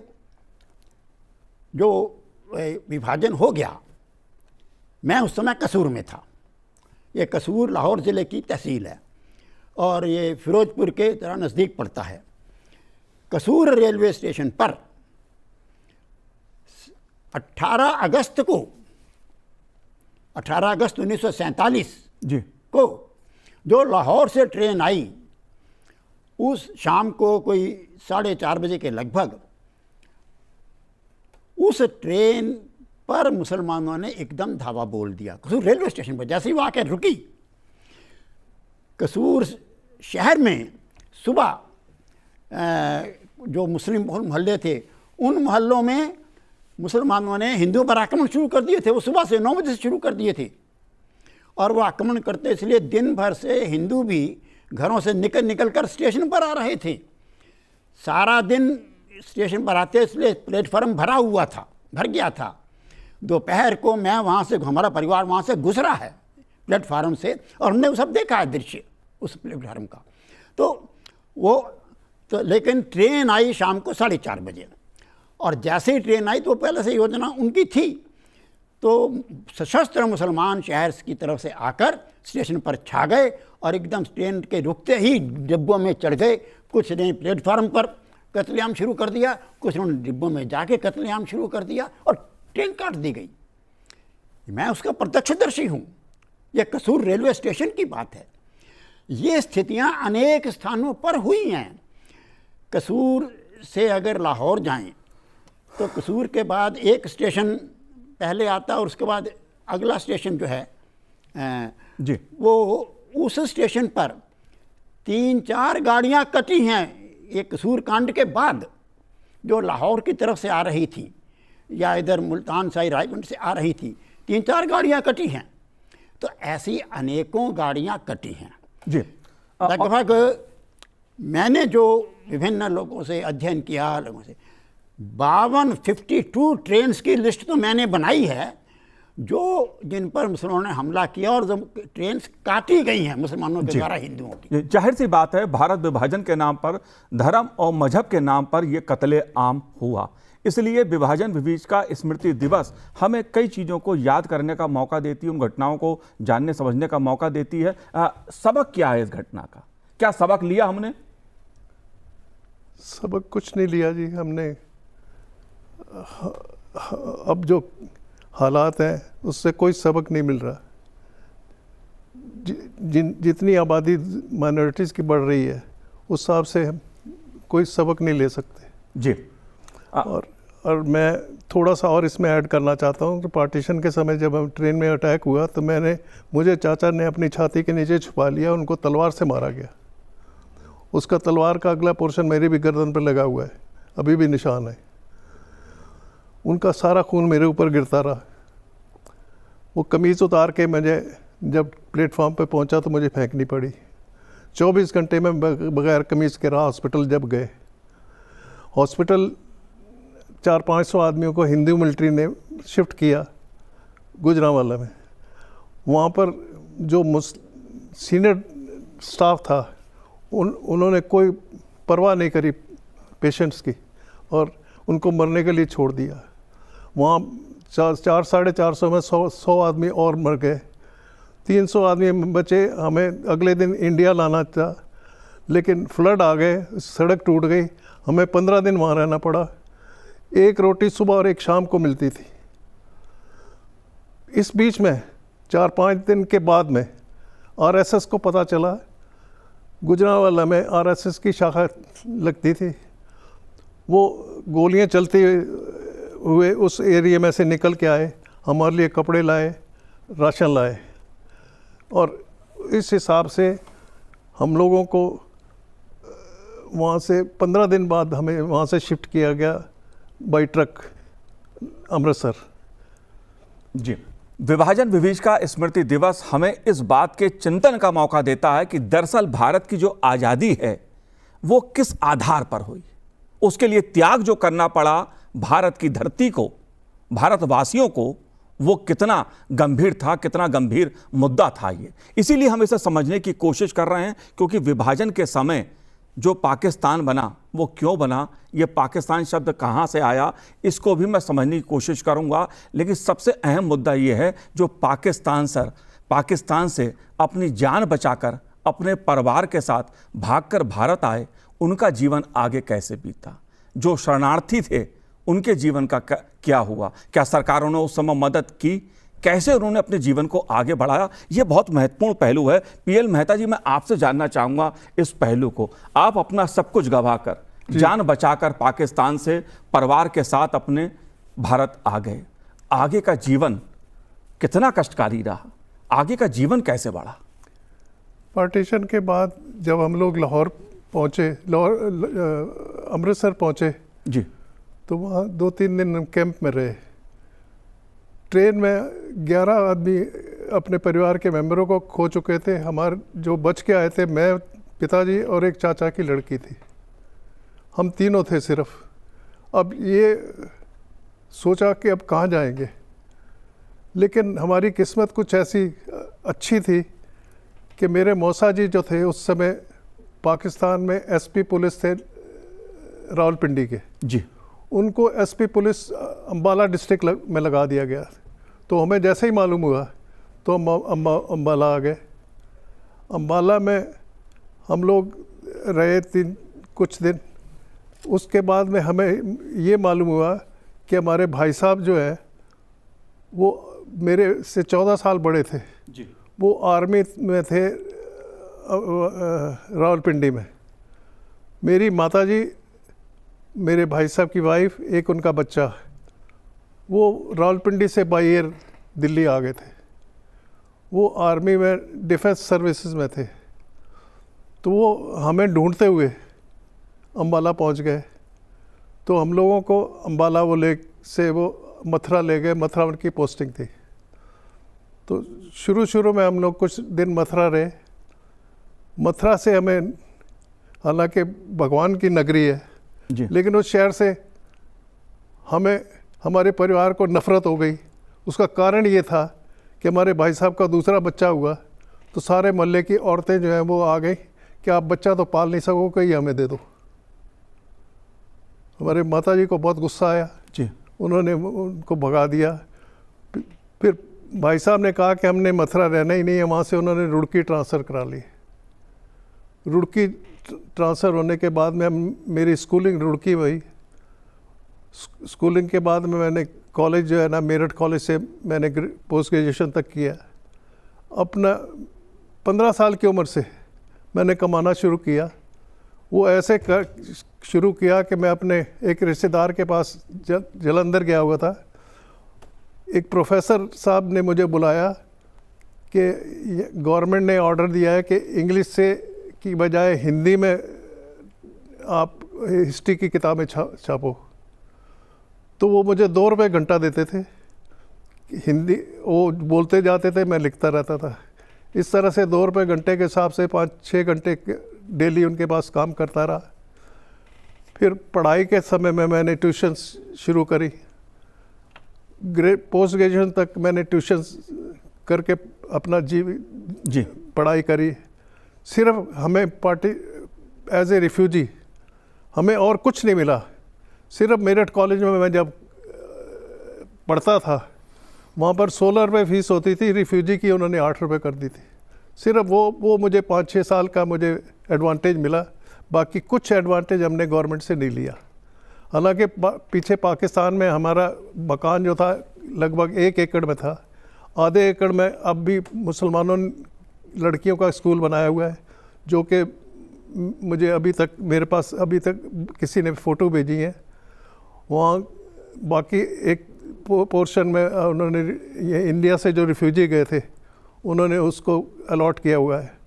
जो विभाजन हो गया, मैं उस समय कसूर में था। ये कसूर लाहौर ज़िले की तहसील है और ये फिरोजपुर के तरह नज़दीक पड़ता है। कसूर रेलवे स्टेशन पर 18 अगस्त 1947 जी को जो लाहौर से ट्रेन आई, उस शाम को कोई 4:30 बजे के लगभग उस ट्रेन पर मुसलमानों ने एकदम धावा बोल दिया कसूर रेलवे स्टेशन पर। जैसे ही वो आकर रुकी, कसूर शहर में सुबह जो मुस्लिम मोहल्ले थे, उन मोहल्लों में मुसलमानों ने हिंदुओं पर आक्रमण शुरू कर दिए थे। वो सुबह से 9 बजे से शुरू कर दिए थे, और वो आक्रमण करते इसलिए दिन भर से हिंदू भी घरों से निकल कर स्टेशन पर आ रहे थे। सारा दिन स्टेशन पर आते, इसलिए प्लेटफार्म भरा हुआ था, भर गया था। दोपहर को मैं वहाँ से, हमारा परिवार वहाँ से गुजरा है प्लेटफार्म से, और हमने वो सब देखा है दृश्य उस प्लेटफार्म का। तो लेकिन ट्रेन आई शाम को 4:30 बजे, और जैसे ही ट्रेन आई तो पहले से योजना उनकी थी। तो सशस्त्र मुसलमान शहर की तरफ से आकर स्टेशन पर छा गए और एकदम ट्रेन के रुकते ही डिब्बों में चढ़ गए। कुछ ने प्लेटफार्म पर कत्लेआम शुरू कर दिया, कुछ ने डिब्बों में जाके कत्लेआम शुरू कर दिया और ट्रेन काट दी गई। मैं उसका प्रत्यक्षदर्शी हूँ। यह कसूर रेलवे स्टेशन की बात है। ये स्थितियाँ अनेक स्थानों पर हुई हैं। कसूर से अगर लाहौर जाएं तो कसूर के बाद एक स्टेशन पहले आता और उसके बाद अगला स्टेशन जो है जी, वो उस स्टेशन पर 3-4 गाड़ियाँ कटी हैं एक कसूर कांड के बाद, जो लाहौर की तरफ से आ रही थी या इधर मुल्तान शाही रायगंज से आ रही थी। 3-4 गाड़ियाँ कटी हैं। तो ऐसी अनेकों गाड़ियाँ कटी हैं जी। लगभग। मैंने जो विभिन्न लोगों से अध्ययन किया, लोगों से 52 ट्रेन्स की लिस्ट तो मैंने बनाई है, जो जिन पर मुसलमानों ने हमला किया और जो ट्रेन्स काटी गई हैं मुसलमानों के द्वारा हिंदुओं की। जाहिर सी बात है, भारत विभाजन के नाम पर, धर्म और मजहब के नाम पर यह कत्ले आम हुआ। इसलिए विभाजन विभीष का स्मृति दिवस हमें कई चीज़ों को याद करने का मौका देती है, उन घटनाओं को जानने समझने का मौका देती है। सबक क्या है इस घटना का? क्या सबक लिया हमने? सबक कुछ नहीं लिया जी हमने। अब जो हालात हैं उससे कोई सबक नहीं मिल रहा। जितनी आबादी माइनॉरिटीज़ की बढ़ रही है उस हिसाब से हम कोई सबक नहीं ले सकते जी। और मैं थोड़ा सा और इसमें ऐड करना चाहता हूँ कि पार्टीशन के समय जब हम ट्रेन में अटैक हुआ तो मुझे चाचा ने अपनी छाती के नीचे छुपा लिया, उनको तलवार से मारा गया। उसका तलवार का अगला पोर्शन मेरी भी गर्दन पर लगा हुआ है, अभी भी निशान है। उनका सारा खून मेरे ऊपर गिरता रहा। वो कमीज़ उतार के मुझे जब प्लेटफॉर्म पे पहुंचा तो मुझे फेंकनी पड़ी। 24 घंटे में बगैर कमीज़ के रहा हॉस्पिटल। जब गए हॉस्पिटल 400-500 आदमियों को हिंदू मिलिट्री ने शिफ्ट किया गुजरांवाला में। वहाँ पर जो सीनियर स्टाफ था उन्होंने कोई परवाह नहीं करी पेशेंट्स की और उनको मरने के लिए छोड़ दिया। वहाँ 400-450 में 100 आदमी और मर गए, 300 आदमी बचे। हमें अगले दिन इंडिया लाना था लेकिन फ्लड आ गए, सड़क टूट गई, हमें 15 दिन वहाँ रहना पड़ा। एक रोटी सुबह और एक शाम को मिलती थी। इस बीच में 4-5 दिन के बाद में आरएसएस को पता चला, गुजरांवाला में आरएसएस की शाखा लगती थी। वो गोलियां चलते हुए उस एरिया में से निकल के आए, हमारे लिए कपड़े लाए, राशन लाए और इस हिसाब से हम लोगों को वहाँ से 15 दिन बाद हमें वहाँ से शिफ्ट किया गया बाई ट्रक अमृतसर। जी। विभाजन विभीष का स्मृति दिवस हमें इस बात के चिंतन का मौका देता है कि दरअसल भारत की जो आज़ादी है वो किस आधार पर हुई, उसके लिए त्याग जो करना पड़ा भारत की धरती को, भारतवासियों को, वो कितना गंभीर था, कितना गंभीर मुद्दा था ये। इसीलिए हम इसे समझने की कोशिश कर रहे हैं, क्योंकि विभाजन के समय जो पाकिस्तान बना वो क्यों बना, ये पाकिस्तान शब्द कहाँ से आया, इसको भी मैं समझने की कोशिश करूँगा। लेकिन सबसे अहम मुद्दा ये है जो पाकिस्तान से अपनी जान बचाकर अपने परिवार के साथ भागकर भारत आए, उनका जीवन आगे कैसे बीता। जो शरणार्थी थे उनके जीवन का क्या हुआ, क्या सरकारों ने उस समय मदद की, कैसे उन्होंने अपने जीवन को आगे बढ़ाया, ये बहुत महत्वपूर्ण पहलू है। पीएल मेहता जी, मैं आपसे जानना चाहूँगा इस पहलू को। आप अपना सब कुछ गंवाकर, जान बचाकर पाकिस्तान से परिवार के साथ अपने भारत आ गए। आगे का जीवन कितना कष्टकारी रहा, आगे का जीवन कैसे बढ़ा? पार्टीशन के बाद जब हम लोग लाहौर पहुँचे, अमृतसर पहुँचे जी, तो वहाँ 2-3 दिन कैंप में रहे। ट्रेन में 11 आदमी अपने परिवार के मेंबरों को खो चुके थे। हमारे जो बच के आए थे, मैं, पिताजी और एक चाचा की लड़की थी, हम तीनों थे सिर्फ। अब ये सोचा कि अब कहाँ जाएंगे, लेकिन हमारी किस्मत कुछ ऐसी अच्छी थी कि मेरे मौसा जी जो थे उस समय पाकिस्तान में एसपी पुलिस थे रावलपिंडी के जी। उनको एसपी पुलिस अम्बाला डिस्ट्रिक्ट में लगा दिया गया। तो हमें जैसे ही मालूम हुआ तो हम अम्बाला आ गए। अम्बाला में हम लोग रहे कुछ दिन। उसके बाद में हमें ये मालूम हुआ कि हमारे भाई साहब जो है वो मेरे से 14 साल बड़े थे जी। वो आर्मी में थे रावलपिंडी में। मेरी माताजी, मेरे भाई साहब की वाइफ, एक उनका बच्चा, वो रावलपिंडी से बाई एयर दिल्ली आ गए थे। वो आर्मी में डिफेंस सर्विसेज में थे। तो वो हमें ढूंढते हुए अम्बाला पहुंच गए। तो हम लोगों को अम्बाला वो मथुरा ले गए। मथुरा उनकी पोस्टिंग थी। तो शुरू में हम लोग कुछ दिन मथुरा रहे। मथुरा से हमें, हालांकि भगवान की नगरी है जी, लेकिन उस शहर से हमें, हमारे परिवार को नफ़रत हो गई। उसका कारण ये था कि हमारे भाई साहब का दूसरा बच्चा हुआ तो सारे मोहल्ले की औरतें जो हैं वो आ गई कि आप बच्चा तो पाल नहीं सकोगे, ये हमें दे दो। हमारे माताजी को बहुत गुस्सा आया, जी उन्होंने उनको भगा दिया। फिर भाई साहब ने कहा कि हमने मथुरा रहना ही नहीं है, वहाँ से उन्होंने रुड़की ट्रांसफ़र करा ली। रुड़की ट्रांसफ़र होने के बाद में मेरी स्कूलिंग रुड़की हुई। स्कूलिंग के बाद में मैंने कॉलेज जो है ना, मेरठ कॉलेज से मैंने पोस्ट ग्रेजुएशन तक किया। अपना 15 साल की उम्र से मैंने कमाना शुरू किया। वो ऐसे शुरू किया कि मैं अपने एक रिश्तेदार के पास जलंधर गया हुआ था। एक प्रोफेसर साहब ने मुझे बुलाया कि गवर्नमेंट ने ऑर्डर दिया है कि इंग्लिश से की बजाय हिंदी में आप हिस्ट्री की किताबें छापो। तो वो मुझे 2 रुपये घंटा देते थे। हिंदी वो बोलते जाते थे, मैं लिखता रहता था। इस तरह से 2 रुपये घंटे के हिसाब से 5-6 घंटे डेली उनके पास काम करता रहा। फिर पढ़ाई के समय में मैंने ट्यूशन शुरू करी। पोस्ट ग्रेजुएशन तक मैंने ट्यूशन करके अपना जी पढ़ाई करी। सिर्फ हमें पार्टी एज ए रिफ्यूजी हमें और कुछ नहीं मिला। सिर्फ मेरठ कॉलेज में मैं जब पढ़ता था, वहाँ पर 16 रुपये फ़ीस होती थी, रिफ्यूजी की उन्होंने 8 रुपये कर दी थी। सिर्फ वो मुझे 5-6 साल का मुझे एडवांटेज मिला, बाकी कुछ एडवांटेज हमने गवर्नमेंट से नहीं लिया। हालांकि पीछे पाकिस्तान में हमारा मकान जो था लगभग 1 एकड़ में था। आधे एकड़ में अब भी मुसलमानों लड़कियों का स्कूल बनाया हुआ है, जो कि मुझे अभी तक मेरे पास अभी तक किसी ने फ़ोटो भेजी है। वहाँ बाकी एक पोर्शन में उन्होंने ये इंडिया से जो रिफ्यूजी गए थे उन्होंने उसको अलॉट किया हुआ है।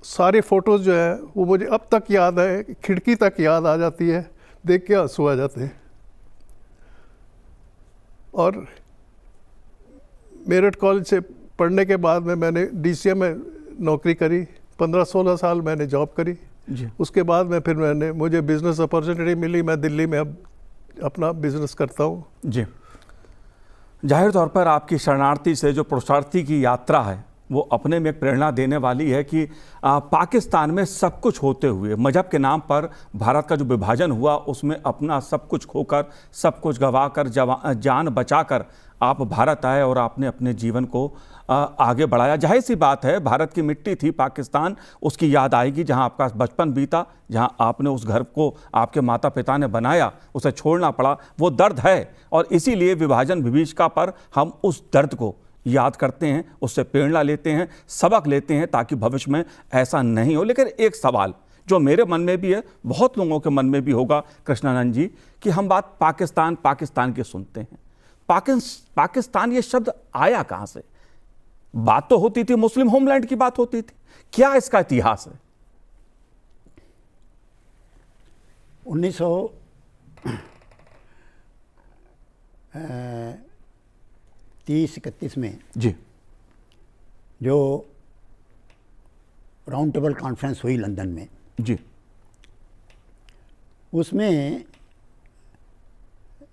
सारी फ़ोटोज़ जो है वो मुझे अब तक याद है, खिड़की तक याद आ जाती है, देख के आंसू आ जाते हैं। और मेरठ कॉलेज से पढ़ने के बाद में मैंने DCM में नौकरी करी। 15-16 साल मैंने जॉब करी जी। उसके बाद में फिर मुझे बिज़नेस अपॉर्चुनिटी मिली। मैं दिल्ली में अब अपना बिज़नेस करता हूँ। जी, जाहिर तौर पर आपकी शरणार्थी से जो पुरुषार्थी की यात्रा है वो अपने में एक प्रेरणा देने वाली है कि पाकिस्तान में सब कुछ होते हुए मजहब के नाम पर भारत का जो विभाजन हुआ उसमें अपना सब कुछ खोकर, सब कुछ गंवाकर, जान बचाकर आप भारत आए और आपने अपने जीवन को आगे बढ़ाया। जाहिर सी बात है, भारत की मिट्टी थी पाकिस्तान, उसकी याद आएगी जहां आपका बचपन बीता, जहां आपने उस घर को आपके माता पिता ने बनाया, उसे छोड़ना पड़ा, वो दर्द है। और इसीलिए विभाजन विभीषिका पर हम उस दर्द को याद करते हैं, उससे प्रेरणा लेते हैं, सबक लेते हैं ताकि भविष्य में ऐसा नहीं हो। लेकिन एक सवाल जो मेरे मन में भी है, बहुत लोगों के मन में भी होगा कृष्णानंद जी, कि हम बात पाकिस्तान की सुनते हैं। पाकिस्तान ये शब्द आया कहाँ से? बात तो होती थी मुस्लिम होमलैंड की बात होती थी, क्या इसका इतिहास है? 1930-31 में जी जो राउंड टेबल कॉन्फ्रेंस हुई लंदन में, जी, उसमें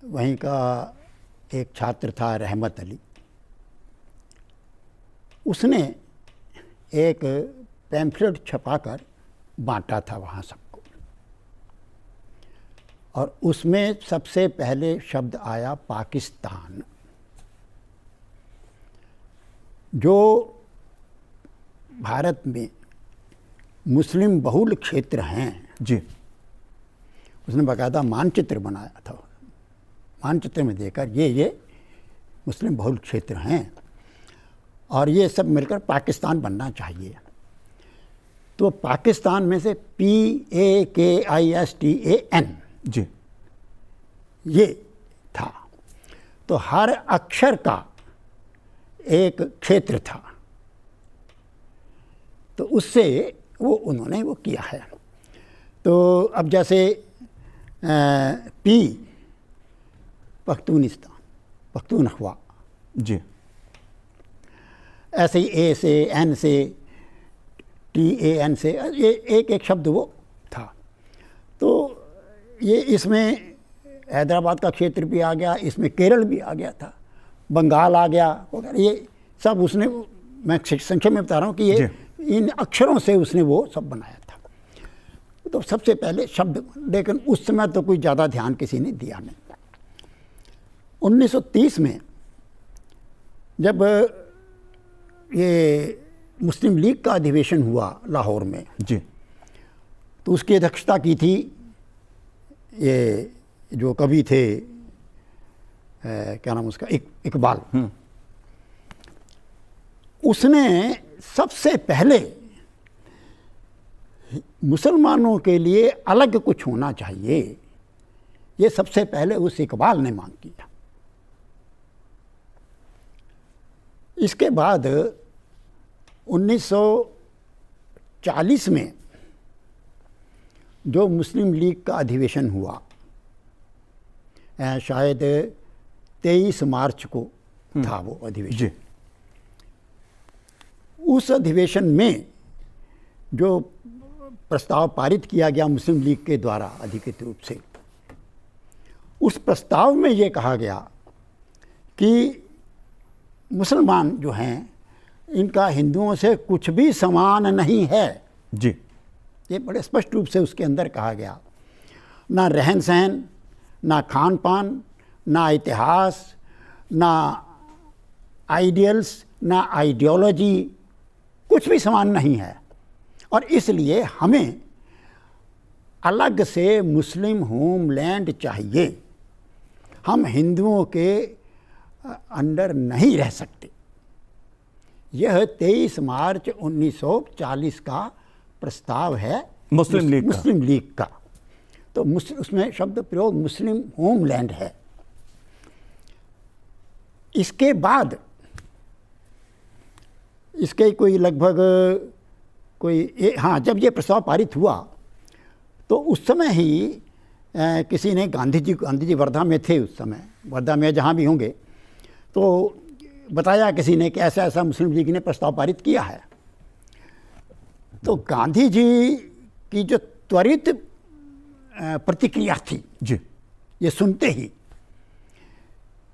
वहीं का एक छात्र था रहमत अली, उसने एक पैम्फलेट छपाकर बांटा था वहाँ सबको, और उसमें सबसे पहले शब्द आया पाकिस्तान। जो भारत में मुस्लिम बहुल क्षेत्र हैं, जी, उसने बाकायदा मानचित्र बनाया था। मानचित्र में देखकर ये मुस्लिम बहुल क्षेत्र हैं और ये सब मिलकर पाकिस्तान बनना चाहिए। तो पाकिस्तान में से PAKISTAN जी, ये था। तो हर अक्षर का एक क्षेत्र था, तो उससे उन्होंने वो किया है। तो अब जैसे P पख्तूनिस्तान, पख्तूनख्वा, जी, ऐसे ही A से, N से, TAN से, ये एक शब्द वो था। तो ये इसमें हैदराबाद का क्षेत्र भी आ गया, इसमें केरल भी आ गया था, बंगाल आ गया वगैरह, ये सब उसने, मैं संक्षेप में बता रहा हूँ कि ये इन अक्षरों से उसने वो सब बनाया था। तो सबसे पहले शब्द, लेकिन उस समय तो कोई ज़्यादा ध्यान किसी ने दिया नहीं। 1930 में जब ये मुस्लिम लीग का अधिवेशन हुआ लाहौर में जी, तो उसकी अध्यक्षता की थी ये जो कवि थे, क्या नाम उसका, इकबाल। उसने सबसे पहले मुसलमानों के लिए अलग कुछ होना चाहिए, ये सबसे पहले उस इकबाल ने मांग किया। इसके बाद 1940 में जो मुस्लिम लीग का अधिवेशन हुआ, शायद 23 मार्च को था वो अधिवेशन जी, उस अधिवेशन में जो प्रस्ताव पारित किया गया मुस्लिम लीग के द्वारा अधिकृत रूप से, उस प्रस्ताव में ये कहा गया कि मुसलमान जो हैं इनका हिंदुओं से कुछ भी समान नहीं है। जी, ये बड़े स्पष्ट रूप से उसके अंदर कहा गया। ना रहन सहन, ना खान पान, ना इतिहास, ना आइडियल्स, ना आइडियोलॉजी, कुछ भी समान नहीं है। और इसलिए हमें अलग से मुस्लिम होमलैंड चाहिए, हम हिंदुओं के अंडर नहीं रह सकते। यह 23 मार्च 1940 का प्रस्ताव है मुस्लिम लीग का। तो उसमें शब्द प्रयोग मुस्लिम होमलैंड है। इसके बाद इसके कोई लगभग हाँ, जब ये प्रस्ताव पारित हुआ तो उस समय ही किसी ने गांधी जी वर्धा में थे उस समय, वर्धा में जहाँ भी होंगे, तो बताया किसी ने कि ऐसा ऐसा मुस्लिम लीग ने प्रस्ताव पारित किया है। तो गांधी जी की जो त्वरित प्रतिक्रिया थी जी, ये सुनते ही,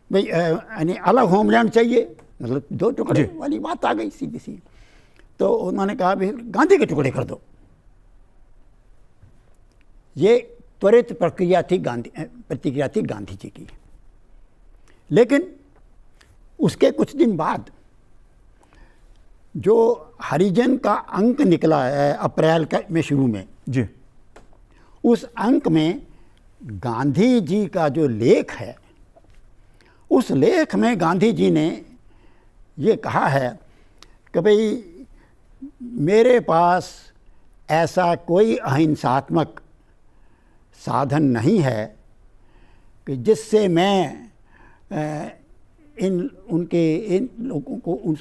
भाई यानी अलग होमलैंड चाहिए, मतलब 2 टुकड़े वाली बात आ गई सीधी सी। तो उन्होंने कहा भाई गांधी के टुकड़े कर दो। ये त्वरित प्रतिक्रिया थी गांधी जी की। लेकिन उसके कुछ दिन बाद जो हरिजन का अंक निकला है अप्रैल में शुरू में जी, उस अंक में गांधी जी का जो लेख है, उस लेख में गांधी जी ने ये कहा है कि भाई मेरे पास ऐसा कोई अहिंसात्मक साधन नहीं है कि जिससे मैं इन लोगों को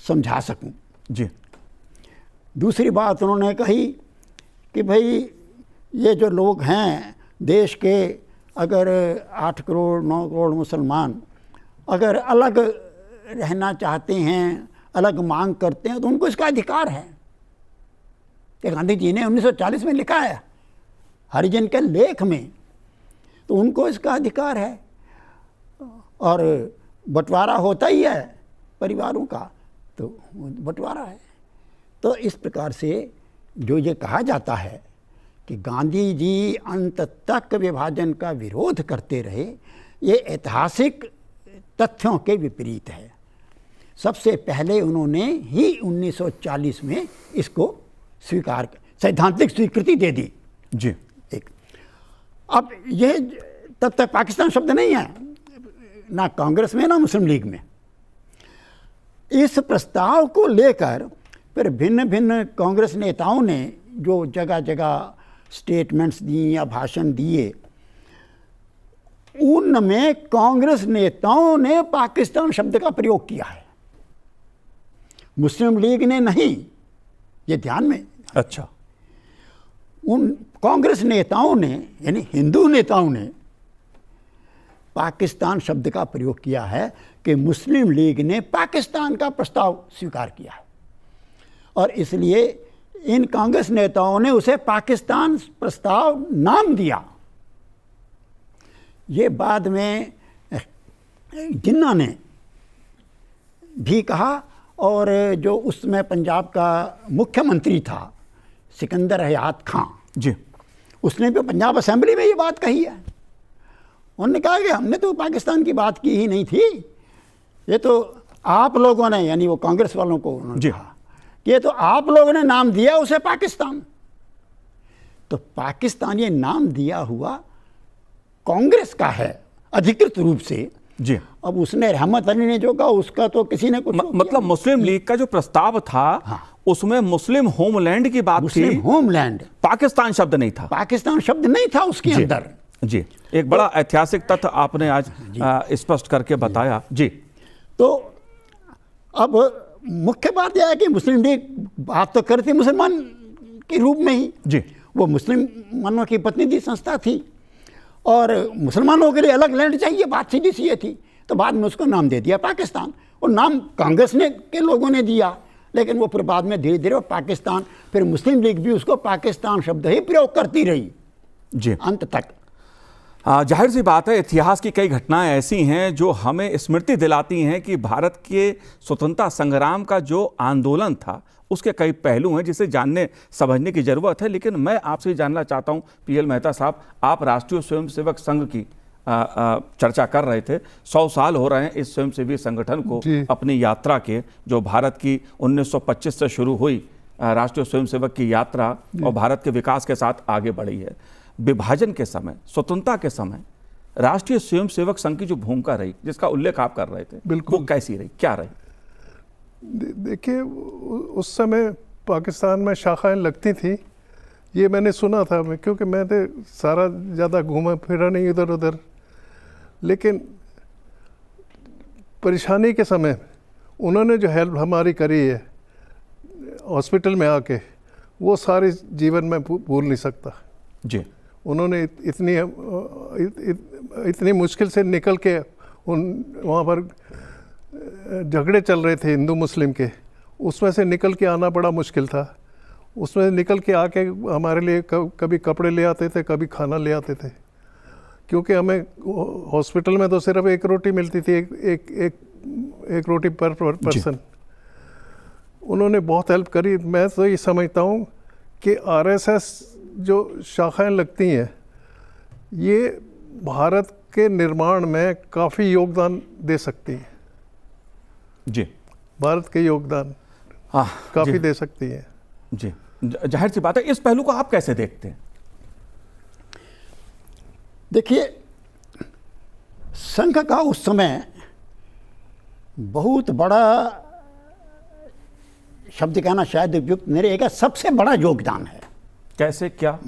समझा सकूं। जी, दूसरी बात उन्होंने कही कि भाई ये जो लोग हैं देश के, अगर 8 करोड़ 9 करोड़ मुसलमान अगर अलग रहना चाहते हैं, अलग मांग करते हैं, तो उनको इसका अधिकार है। कि गांधी जी ने 1940 में लिखा है हरिजन के लेख में, तो उनको इसका अधिकार है। और बंटवारा होता ही है परिवारों का, तो बंटवारा है। तो इस प्रकार से जो ये कहा जाता है कि गांधी जी अंत तक विभाजन का विरोध करते रहे, ये ऐतिहासिक तथ्यों के विपरीत है। सबसे पहले उन्होंने ही 1940 में इसको सैद्धांतिक स्वीकृति दे दी। जी, एक अब ये तब तक पाकिस्तान शब्द नहीं है, ना कांग्रेस में ना मुस्लिम लीग में। इस प्रस्ताव को लेकर फिर भिन्न भिन्न कांग्रेस नेताओं ने जो जगह जगह स्टेटमेंट्स दिए या भाषण दिए, उनमें कांग्रेस नेताओं ने पाकिस्तान शब्द का प्रयोग किया है, मुस्लिम लीग ने नहीं। ये ध्यान में, अच्छा, उन कांग्रेस नेताओं ने यानी हिंदू नेताओं ने पाकिस्तान शब्द का प्रयोग किया है कि मुस्लिम लीग ने पाकिस्तान का प्रस्ताव स्वीकार किया है, और इसलिए इन कांग्रेस नेताओं ने उसे पाकिस्तान प्रस्ताव नाम दिया। ये बाद में जिन्ना ने भी कहा, और जो उस समय पंजाब का मुख्यमंत्री था सिकंदर हयात खां, जी उसने भी पंजाब असेंबली में ये बात कही है। उन्होंने कहा कि हमने तो पाकिस्तान की बात की ही नहीं थी, ये तो आप लोगों ने, यानी वो कांग्रेस वालों को उन्होंने जी। कहा कि ये तो आप लोगों ने नाम दिया उसे पाकिस्तान। तो पाकिस्तान ये नाम दिया हुआ कांग्रेस का है अधिकृत रूप से। जी। अब उसने रहमत अली ने जो कहा उसका तो किसी ने कुछ मतलब मुस्लिम लीग का जो प्रस्ताव था, हाँ। उसमें मुस्लिम होमलैंड की बात थी, मुस्लिम होमलैंड, पाकिस्तान शब्द नहीं था। पाकिस्तान शब्द नहीं था उसके जी, अंदर। जी, एक बड़ा ऐतिहासिक तथ्य आपने आज स्पष्ट करके बताया। जी, तो अब मुख्य बात यह है कि मुस्लिम लीग बात तो करती मुसलमान के रूप में ही, जी, वो मुसलमानों की प्रतिनिधि संस्था थी और मुसलमानों के लिए अलग लैंड चाहिए, बात सीधी सी ये थी। तो बाद में उसको नाम दे दिया पाकिस्तान, और नाम कांग्रेस ने के लोगों ने दिया, लेकिन वो फिर बाद में धीरे धीरे पाकिस्तान, फिर मुस्लिम लीग भी उसको पाकिस्तान शब्द ही प्रयोग करती रही जी। अंत तक। जाहिर सी बात है, इतिहास की कई घटनाएं ऐसी हैं जो हमें स्मृति दिलाती हैं कि भारत के स्वतंत्रता संग्राम का जो आंदोलन था उसके कई पहलू हैं जिसे जानने समझने की ज़रूरत है। लेकिन मैं आपसे जानना चाहता हूं पीएल मेहता साहब, आप राष्ट्रीय स्वयंसेवक संघ की चर्चा कर रहे थे। 100 साल हो रहे हैं इस स्वयंसेवी संगठन को अपनी यात्रा के, जो भारत की 1925 से शुरू हुई राष्ट्रीय स्वयंसेवक की यात्रा और भारत के विकास के साथ आगे बढ़ी है। विभाजन के समय, स्वतंत्रता के समय राष्ट्रीय स्वयंसेवक संघ की जो भूमिका रही, जिसका उल्लेख आप कर रहे थे, बिल्कुल, वो कैसी रही, क्या रही? देखिए, उस समय पाकिस्तान में शाखाएं लगती थी, ये मैंने सुना था, मैं क्योंकि मैं तो सारा ज़्यादा घूमा फिरा नहीं इधर उधर, लेकिन परेशानी के समय उन्होंने जो हेल्प हमारी करी है हॉस्पिटल में आके, वो सारे जीवन में भूल नहीं सकता जी। उन्होंने इतनी मुश्किल से निकल के वहाँ पर झगड़े चल रहे थे हिंदू मुस्लिम के, उसमें से निकल के आना बड़ा मुश्किल था। उसमें निकल के आके हमारे लिए कभी कपड़े ले आते थे, कभी खाना ले आते थे, क्योंकि हमें हॉस्पिटल में तो सिर्फ एक रोटी मिलती थी, एक रोटी पर पर्सन। उन्होंने बहुत हेल्प करी। मैं तो ये समझता हूँ कि आरएसएस जो शाखाएं लगती हैं, ये भारत के निर्माण में काफ़ी योगदान दे सकती हैं। जी, भारत के योगदान काफ़ी दे सकती है। जी, जाहिर सी बात है। इस पहलू को आप कैसे देखते हैं? देखिए, संघ का उस समय बहुत बड़ा शब्द कहना शायद उपयुक्त नहीं रहेगा, सबसे बड़ा योगदान है। कैसे, क्या?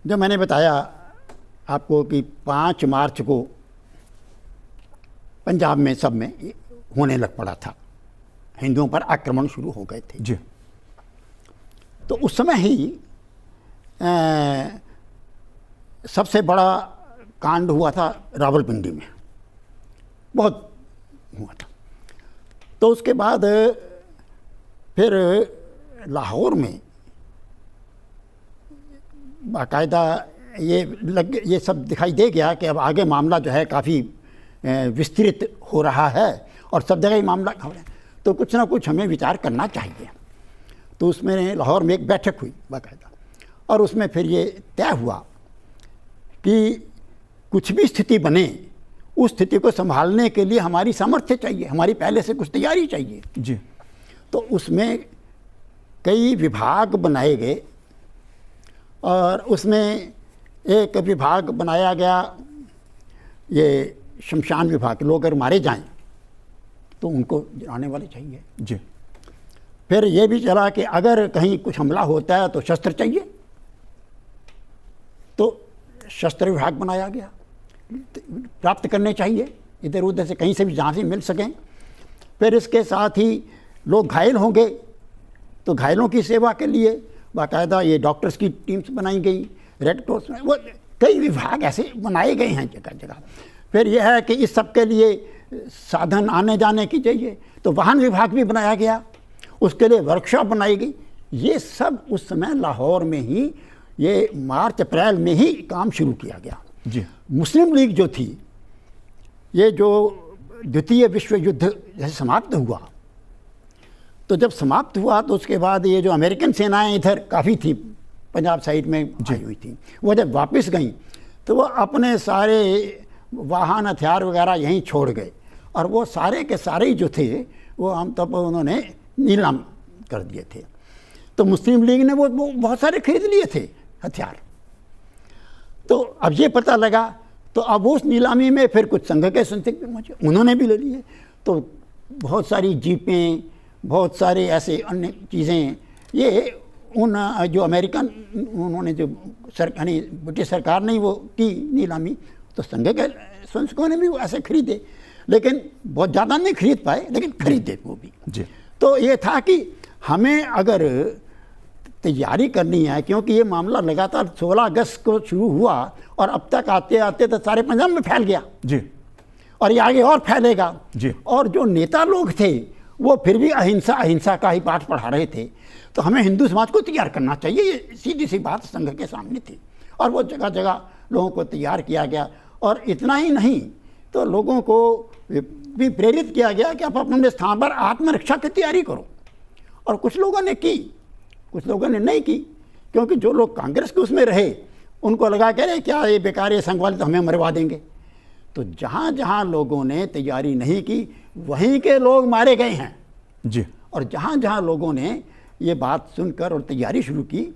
जो मैंने बताया आपको कि 5 मार्च को पंजाब में सब में होने लग पड़ा था, हिंदुओं पर आक्रमण शुरू हो गए थे। जी। तो उस समय ही सबसे बड़ा कांड हुआ था रावलपिंडी में, बहुत हुआ था। तो उसके बाद फिर लाहौर में बाकायदा ये सब दिखाई दे गया कि अब आगे मामला जो है काफ़ी विस्तृत हो रहा है और सब जगह ही मामला, तो कुछ ना कुछ हमें विचार करना चाहिए। तो उसमें लाहौर में एक बैठक हुई बाकायदा, और उसमें फिर ये तय हुआ कि कुछ भी स्थिति बने, उस स्थिति को संभालने के लिए हमारी सामर्थ्य चाहिए, हमारी पहले से कुछ तैयारी चाहिए। जी। तो उसमें कई विभाग बनाए गए, और उसमें एक विभाग बनाया गया ये शमशान विभाग। लोग अगर मारे जाएं तो उनको जलाने वाले चाहिए। जी। फिर ये भी चला कि अगर कहीं कुछ हमला होता है तो शस्त्र चाहिए, तो शस्त्र विभाग बनाया गया। प्राप्त करने चाहिए इधर उधर से, कहीं से भी, जहाँ से मिल सकें। फिर इसके साथ ही लोग घायल होंगे तो घायलों की सेवा के लिए बाकायदा ये डॉक्टर्स की टीम्स बनाई गई, रेड क्रॉस में, वो कई विभाग ऐसे बनाए गए हैं जगह जगह। फिर यह है कि इस सब के लिए साधन आने जाने की चाहिए, तो वाहन विभाग भी बनाया गया, उसके लिए वर्कशॉप बनाई गई। ये सब उस समय लाहौर में ही, ये मार्च अप्रैल में ही काम शुरू किया गया। जी। मुस्लिम लीग जो थी, ये जो द्वितीय विश्व युद्ध जैसे समाप्त हुआ तो जब समाप्त हुआ तो उसके बाद ये जो अमेरिकन सेनाएं इधर काफ़ी थी, पंजाब साइड में आई हुई थी, वो जब वापस गई तो वो अपने सारे वाहन हथियार वगैरह यहीं छोड़ गए, और वो सारे के सारे ही जो थे वो हम तब उन्होंने नीलाम कर दिए थे। तो मुस्लिम लीग ने वो बहुत सारे खरीद लिए थे हथियार। तो अब ये पता लगा तो अब उस नीलामी में फिर कुछ संघ के संदिग्ध मुझे उन्होंने भी ले लिए। तो बहुत सारी जीपें, बहुत सारे ऐसे अन्य चीज़ें, ये उन जो अमेरिकन उन्होंने जो ब्रिटिश सरकार ने वो की नीलामी, तो संघ के संस्थकों ने भी वो ऐसे खरीदे, लेकिन बहुत ज़्यादा नहीं खरीद पाए, लेकिन खरीदे वो भी जी। तो ये था कि हमें अगर तैयारी करनी है, क्योंकि ये मामला लगातार 16 अगस्त को शुरू हुआ और अब तक आते आते तो सारे पंजाब में फैल गया जी, और ये आगे और फैलेगा जी। और जो नेता लोग थे वो फिर भी अहिंसा का ही पाठ पढ़ा रहे थे। तो हमें हिंदू समाज को तैयार करना चाहिए, ये सीधी सी बात संघ के सामने थी, और वो जगह जगह लोगों को तैयार किया गया। और इतना ही नहीं, तो लोगों को भी प्रेरित किया गया कि आप अपने स्थान पर आत्मरक्षा की तैयारी करो। और कुछ लोगों ने की, कुछ लोगों ने नहीं की, क्योंकि जो लोग कांग्रेस के उसमें रहे उनको लगा कह रहे क्या ये बेकार, ये संघ वाले तो हमें मरवा देंगे। तो जहाँ जहाँ लोगों ने तैयारी नहीं की वहीं के लोग मारे गए हैं जी। और जहाँ जहाँ लोगों ने ये बात सुनकर और तैयारी शुरू की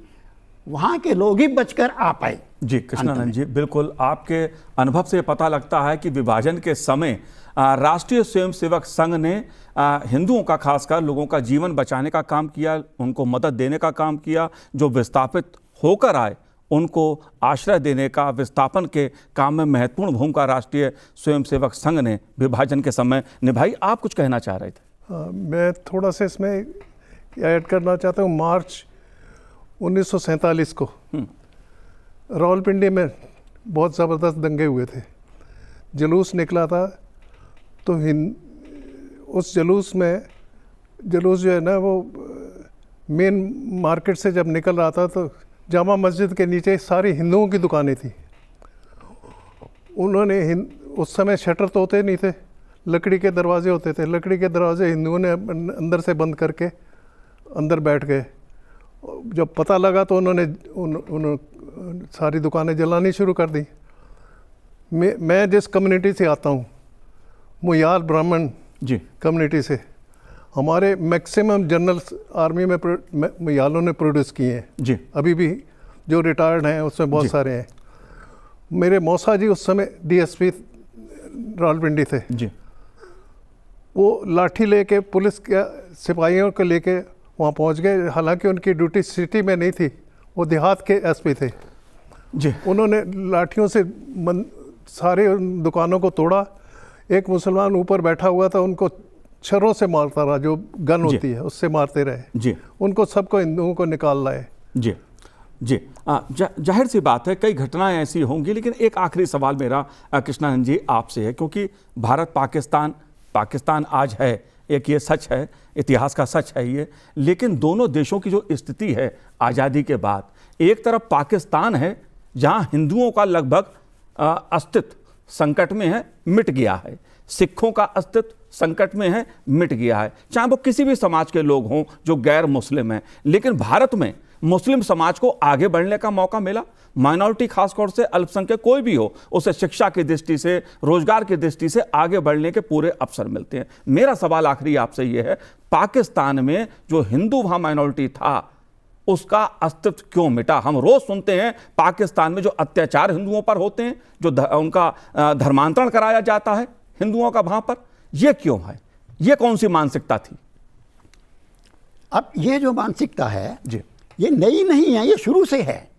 वहाँ के लोग ही बचकर आ पाए। जी कृष्णानंद जी, बिल्कुल आपके अनुभव से पता लगता है कि विभाजन के समय राष्ट्रीय स्वयंसेवक संघ ने हिंदुओं का, खासकर लोगों का जीवन बचाने का काम किया, उनको मदद देने का काम किया। जो विस्थापित होकर आए उनको आश्रय देने का, विस्थापन के काम में महत्वपूर्ण भूमिका राष्ट्रीय स्वयंसेवक संघ ने विभाजन के समय निभाई। आप कुछ कहना चाह रहे थे? मैं थोड़ा सा इसमें ऐड करना चाहता हूँ। मार्च 1947 को रावलपिंडी में बहुत ज़बरदस्त दंगे हुए थे, जुलूस निकला था। तो उस जुलूस जो है ना, वो मेन मार्केट से जब निकल रहा था तो जामा मस्जिद के नीचे सारी हिंदुओं की दुकानें थी। उन्होंने उस समय शटर तो होते नहीं थे, लकड़ी के दरवाजे होते थे। लकड़ी के दरवाजे हिंदुओं ने अंदर से बंद करके अंदर बैठ गए। जब पता लगा तो उन्होंने सारी दुकानें जलानी शुरू कर दी। मैं जिस कम्युनिटी से आता हूँ, मुयाल ब्राह्मण जी कम्युनिटी से, हमारे मैक्सिमम जनरल आर्मी में मुयालों ने प्रोड्यूस किए हैं जी। अभी भी जो रिटायर्ड हैं उसमें बहुत सारे हैं। मेरे मौसा जी उस समय डीएसपी रावलपिंडी थे जी। वो लाठी लेके पुलिस के सिपाहियों को लेके वहाँ पहुँच गए। हालांकि उनकी ड्यूटी सिटी में नहीं थी, वो देहात के एसपी थे जी। उन्होंने लाठियों से सारे दुकानों को तोड़ा। एक मुसलमान ऊपर बैठा हुआ था, उनको छरों से मारता रहा, जो गन होती है उससे मारते रहे जी। उनको सबको हिंदुओं को निकाल लाए जी जी। जाहिर सी बात है कई घटनाएं ऐसी होंगी, लेकिन एक आखिरी सवाल मेरा कृष्णानंद जी आपसे है, क्योंकि भारत पाकिस्तान आज है, एक ये सच है, इतिहास का सच है ये, लेकिन दोनों देशों की जो स्थिति है आज़ादी के बाद, एक तरफ पाकिस्तान है जहां हिंदुओं का लगभग अस्तित्व संकट में है, मिट गया है, सिखों का अस्तित्व संकट में है, मिट गया है, चाहे वो किसी भी समाज के लोग हों जो गैर मुस्लिम हैं। लेकिन भारत में मुस्लिम समाज को आगे बढ़ने का मौका मिला। माइनॉरिटी, खासतौर से अल्पसंख्यक कोई भी हो, उसे शिक्षा की दृष्टि से, रोजगार की दृष्टि से आगे बढ़ने के पूरे अवसर मिलते हैं। मेरा सवाल आखिरी आपसे ये है, पाकिस्तान में जो हिंदू वहां माइनॉरिटी था उसका अस्तित्व क्यों मिटा? हम रोज सुनते हैं पाकिस्तान में जो अत्याचार हिंदुओं पर होते हैं, जो उनका धर्मांतरण कराया जाता है हिंदुओं का वहां पर, ये क्यों है? ये कौन सी मानसिकता थी? अब ये जो मानसिकता है जी, ये नई नहीं है, ये शुरू से है।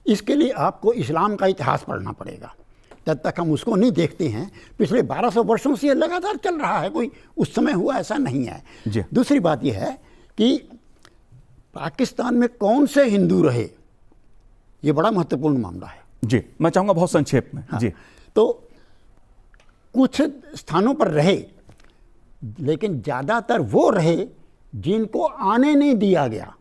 इसके लिए आपको इस्लाम का इतिहास पढ़ना पड़ेगा। जब तक हम उसको नहीं देखते हैं, पिछले 1200 वर्षों से ये लगातार चल रहा है, कोई उस समय हुआ ऐसा नहीं है जी। दूसरी बात यह है कि पाकिस्तान में कौन से हिंदू रहे, ये बड़ा महत्वपूर्ण मामला है जी। मैं चाहूंगा बहुत संक्षेप में। हाँ। जी। तो कुछ स्थानों पर रहे, लेकिन ज़्यादातर वो रहे जिनको आने नहीं दिया गया,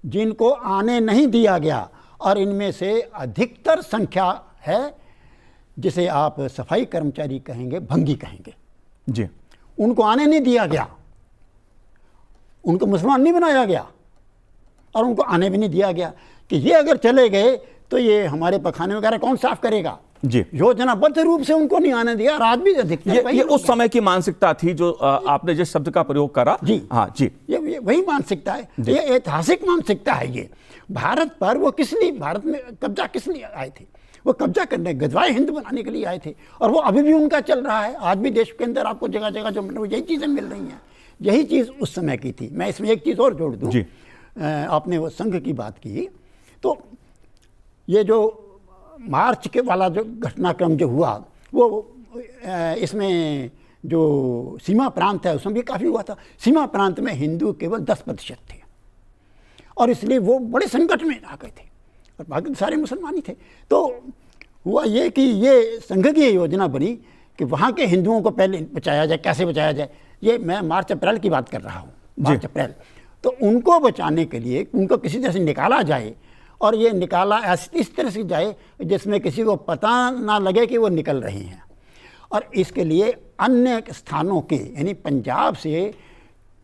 जिनको आने नहीं दिया गया। और इनमें से अधिकतर संख्या है जिसे आप सफाई कर्मचारी कहेंगे, भंगी कहेंगे, जी। उनको आने नहीं दिया गया। उनको मुसलमान नहीं बनाया गया और उनको आने भी नहीं दिया गया कि ये अगर चले गए तो ये हमारे पखाने वगैरह कौन साफ करेगा। जी, योजनाबद्ध रूप से उनको नहीं आने दिया और आज भी अधिकतर ये उस समय की मानसिकता थी जो आपने जिस शब्द का प्रयोग करा। जी हाँ जी, ये वही मानसिकता है, ये ऐतिहासिक मानसिकता है। ये भारत पर वो किस लिए, भारत में कब्जा किस लिए आए थे? वो कब्जा करने, गजवाए हिंद बनाने के लिए आए थे और वो अभी भी उनका चल रहा है। आज भी देश के अंदर आपको जगह जगह जो मतलब यही चीज़ें मिल रही हैं, यही चीज़ उस समय की थी। मैं इसमें एक चीज़ और जोड़ दूँ, आपने वो संघ की बात की, तो ये जो मार्च के वाला जो घटनाक्रम जो हुआ वो इसमें जो सीमा प्रांत है उसमें भी काफ़ी हुआ था। सीमा प्रांत में हिंदू केवल 10% थे और इसलिए वो बड़े संकट में आ गए थे और बाकी सारे मुसलमान ही थे। तो हुआ ये कि ये संघ की योजना बनी कि वहाँ के हिंदुओं को पहले बचाया जाए। कैसे बचाया जाए? ये मैं मार्च अप्रैल की बात कर रहा हूँ, मार्च अप्रैल। तो उनको बचाने के लिए उनको किसी तरह से निकाला जाए और ये निकाला इस तरह से जाए जिसमें किसी को पता ना लगे कि वो निकल रहे हैं। और इसके लिए अन्य स्थानों के यानी पंजाब से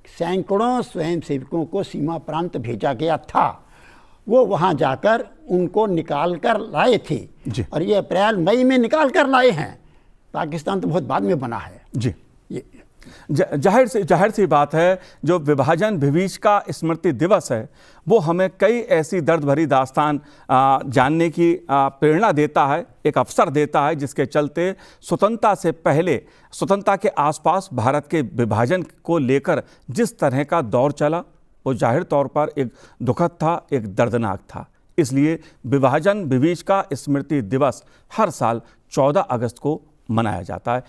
सैकड़ों स्वयंसेवकों को सीमा प्रांत भेजा गया था। वो वहाँ जाकर उनको निकाल कर लाए थे और ये अप्रैल मई में निकाल कर लाए हैं। पाकिस्तान तो बहुत बाद में बना है। जी, ये जाहिर सी बात है, जो विभाजन विभीषिका स्मृति दिवस है वो हमें कई ऐसी दर्द भरी दास्तान जानने की प्रेरणा देता है, एक अवसर देता है, जिसके चलते स्वतंत्रता से पहले, स्वतंत्रता के आसपास भारत के विभाजन को लेकर जिस तरह का दौर चला वो जाहिर तौर पर एक दुखद था, एक दर्दनाक था। इसलिए विभाजन विभीषिका स्मृति दिवस हर साल 14 अगस्त को मनाया जाता है।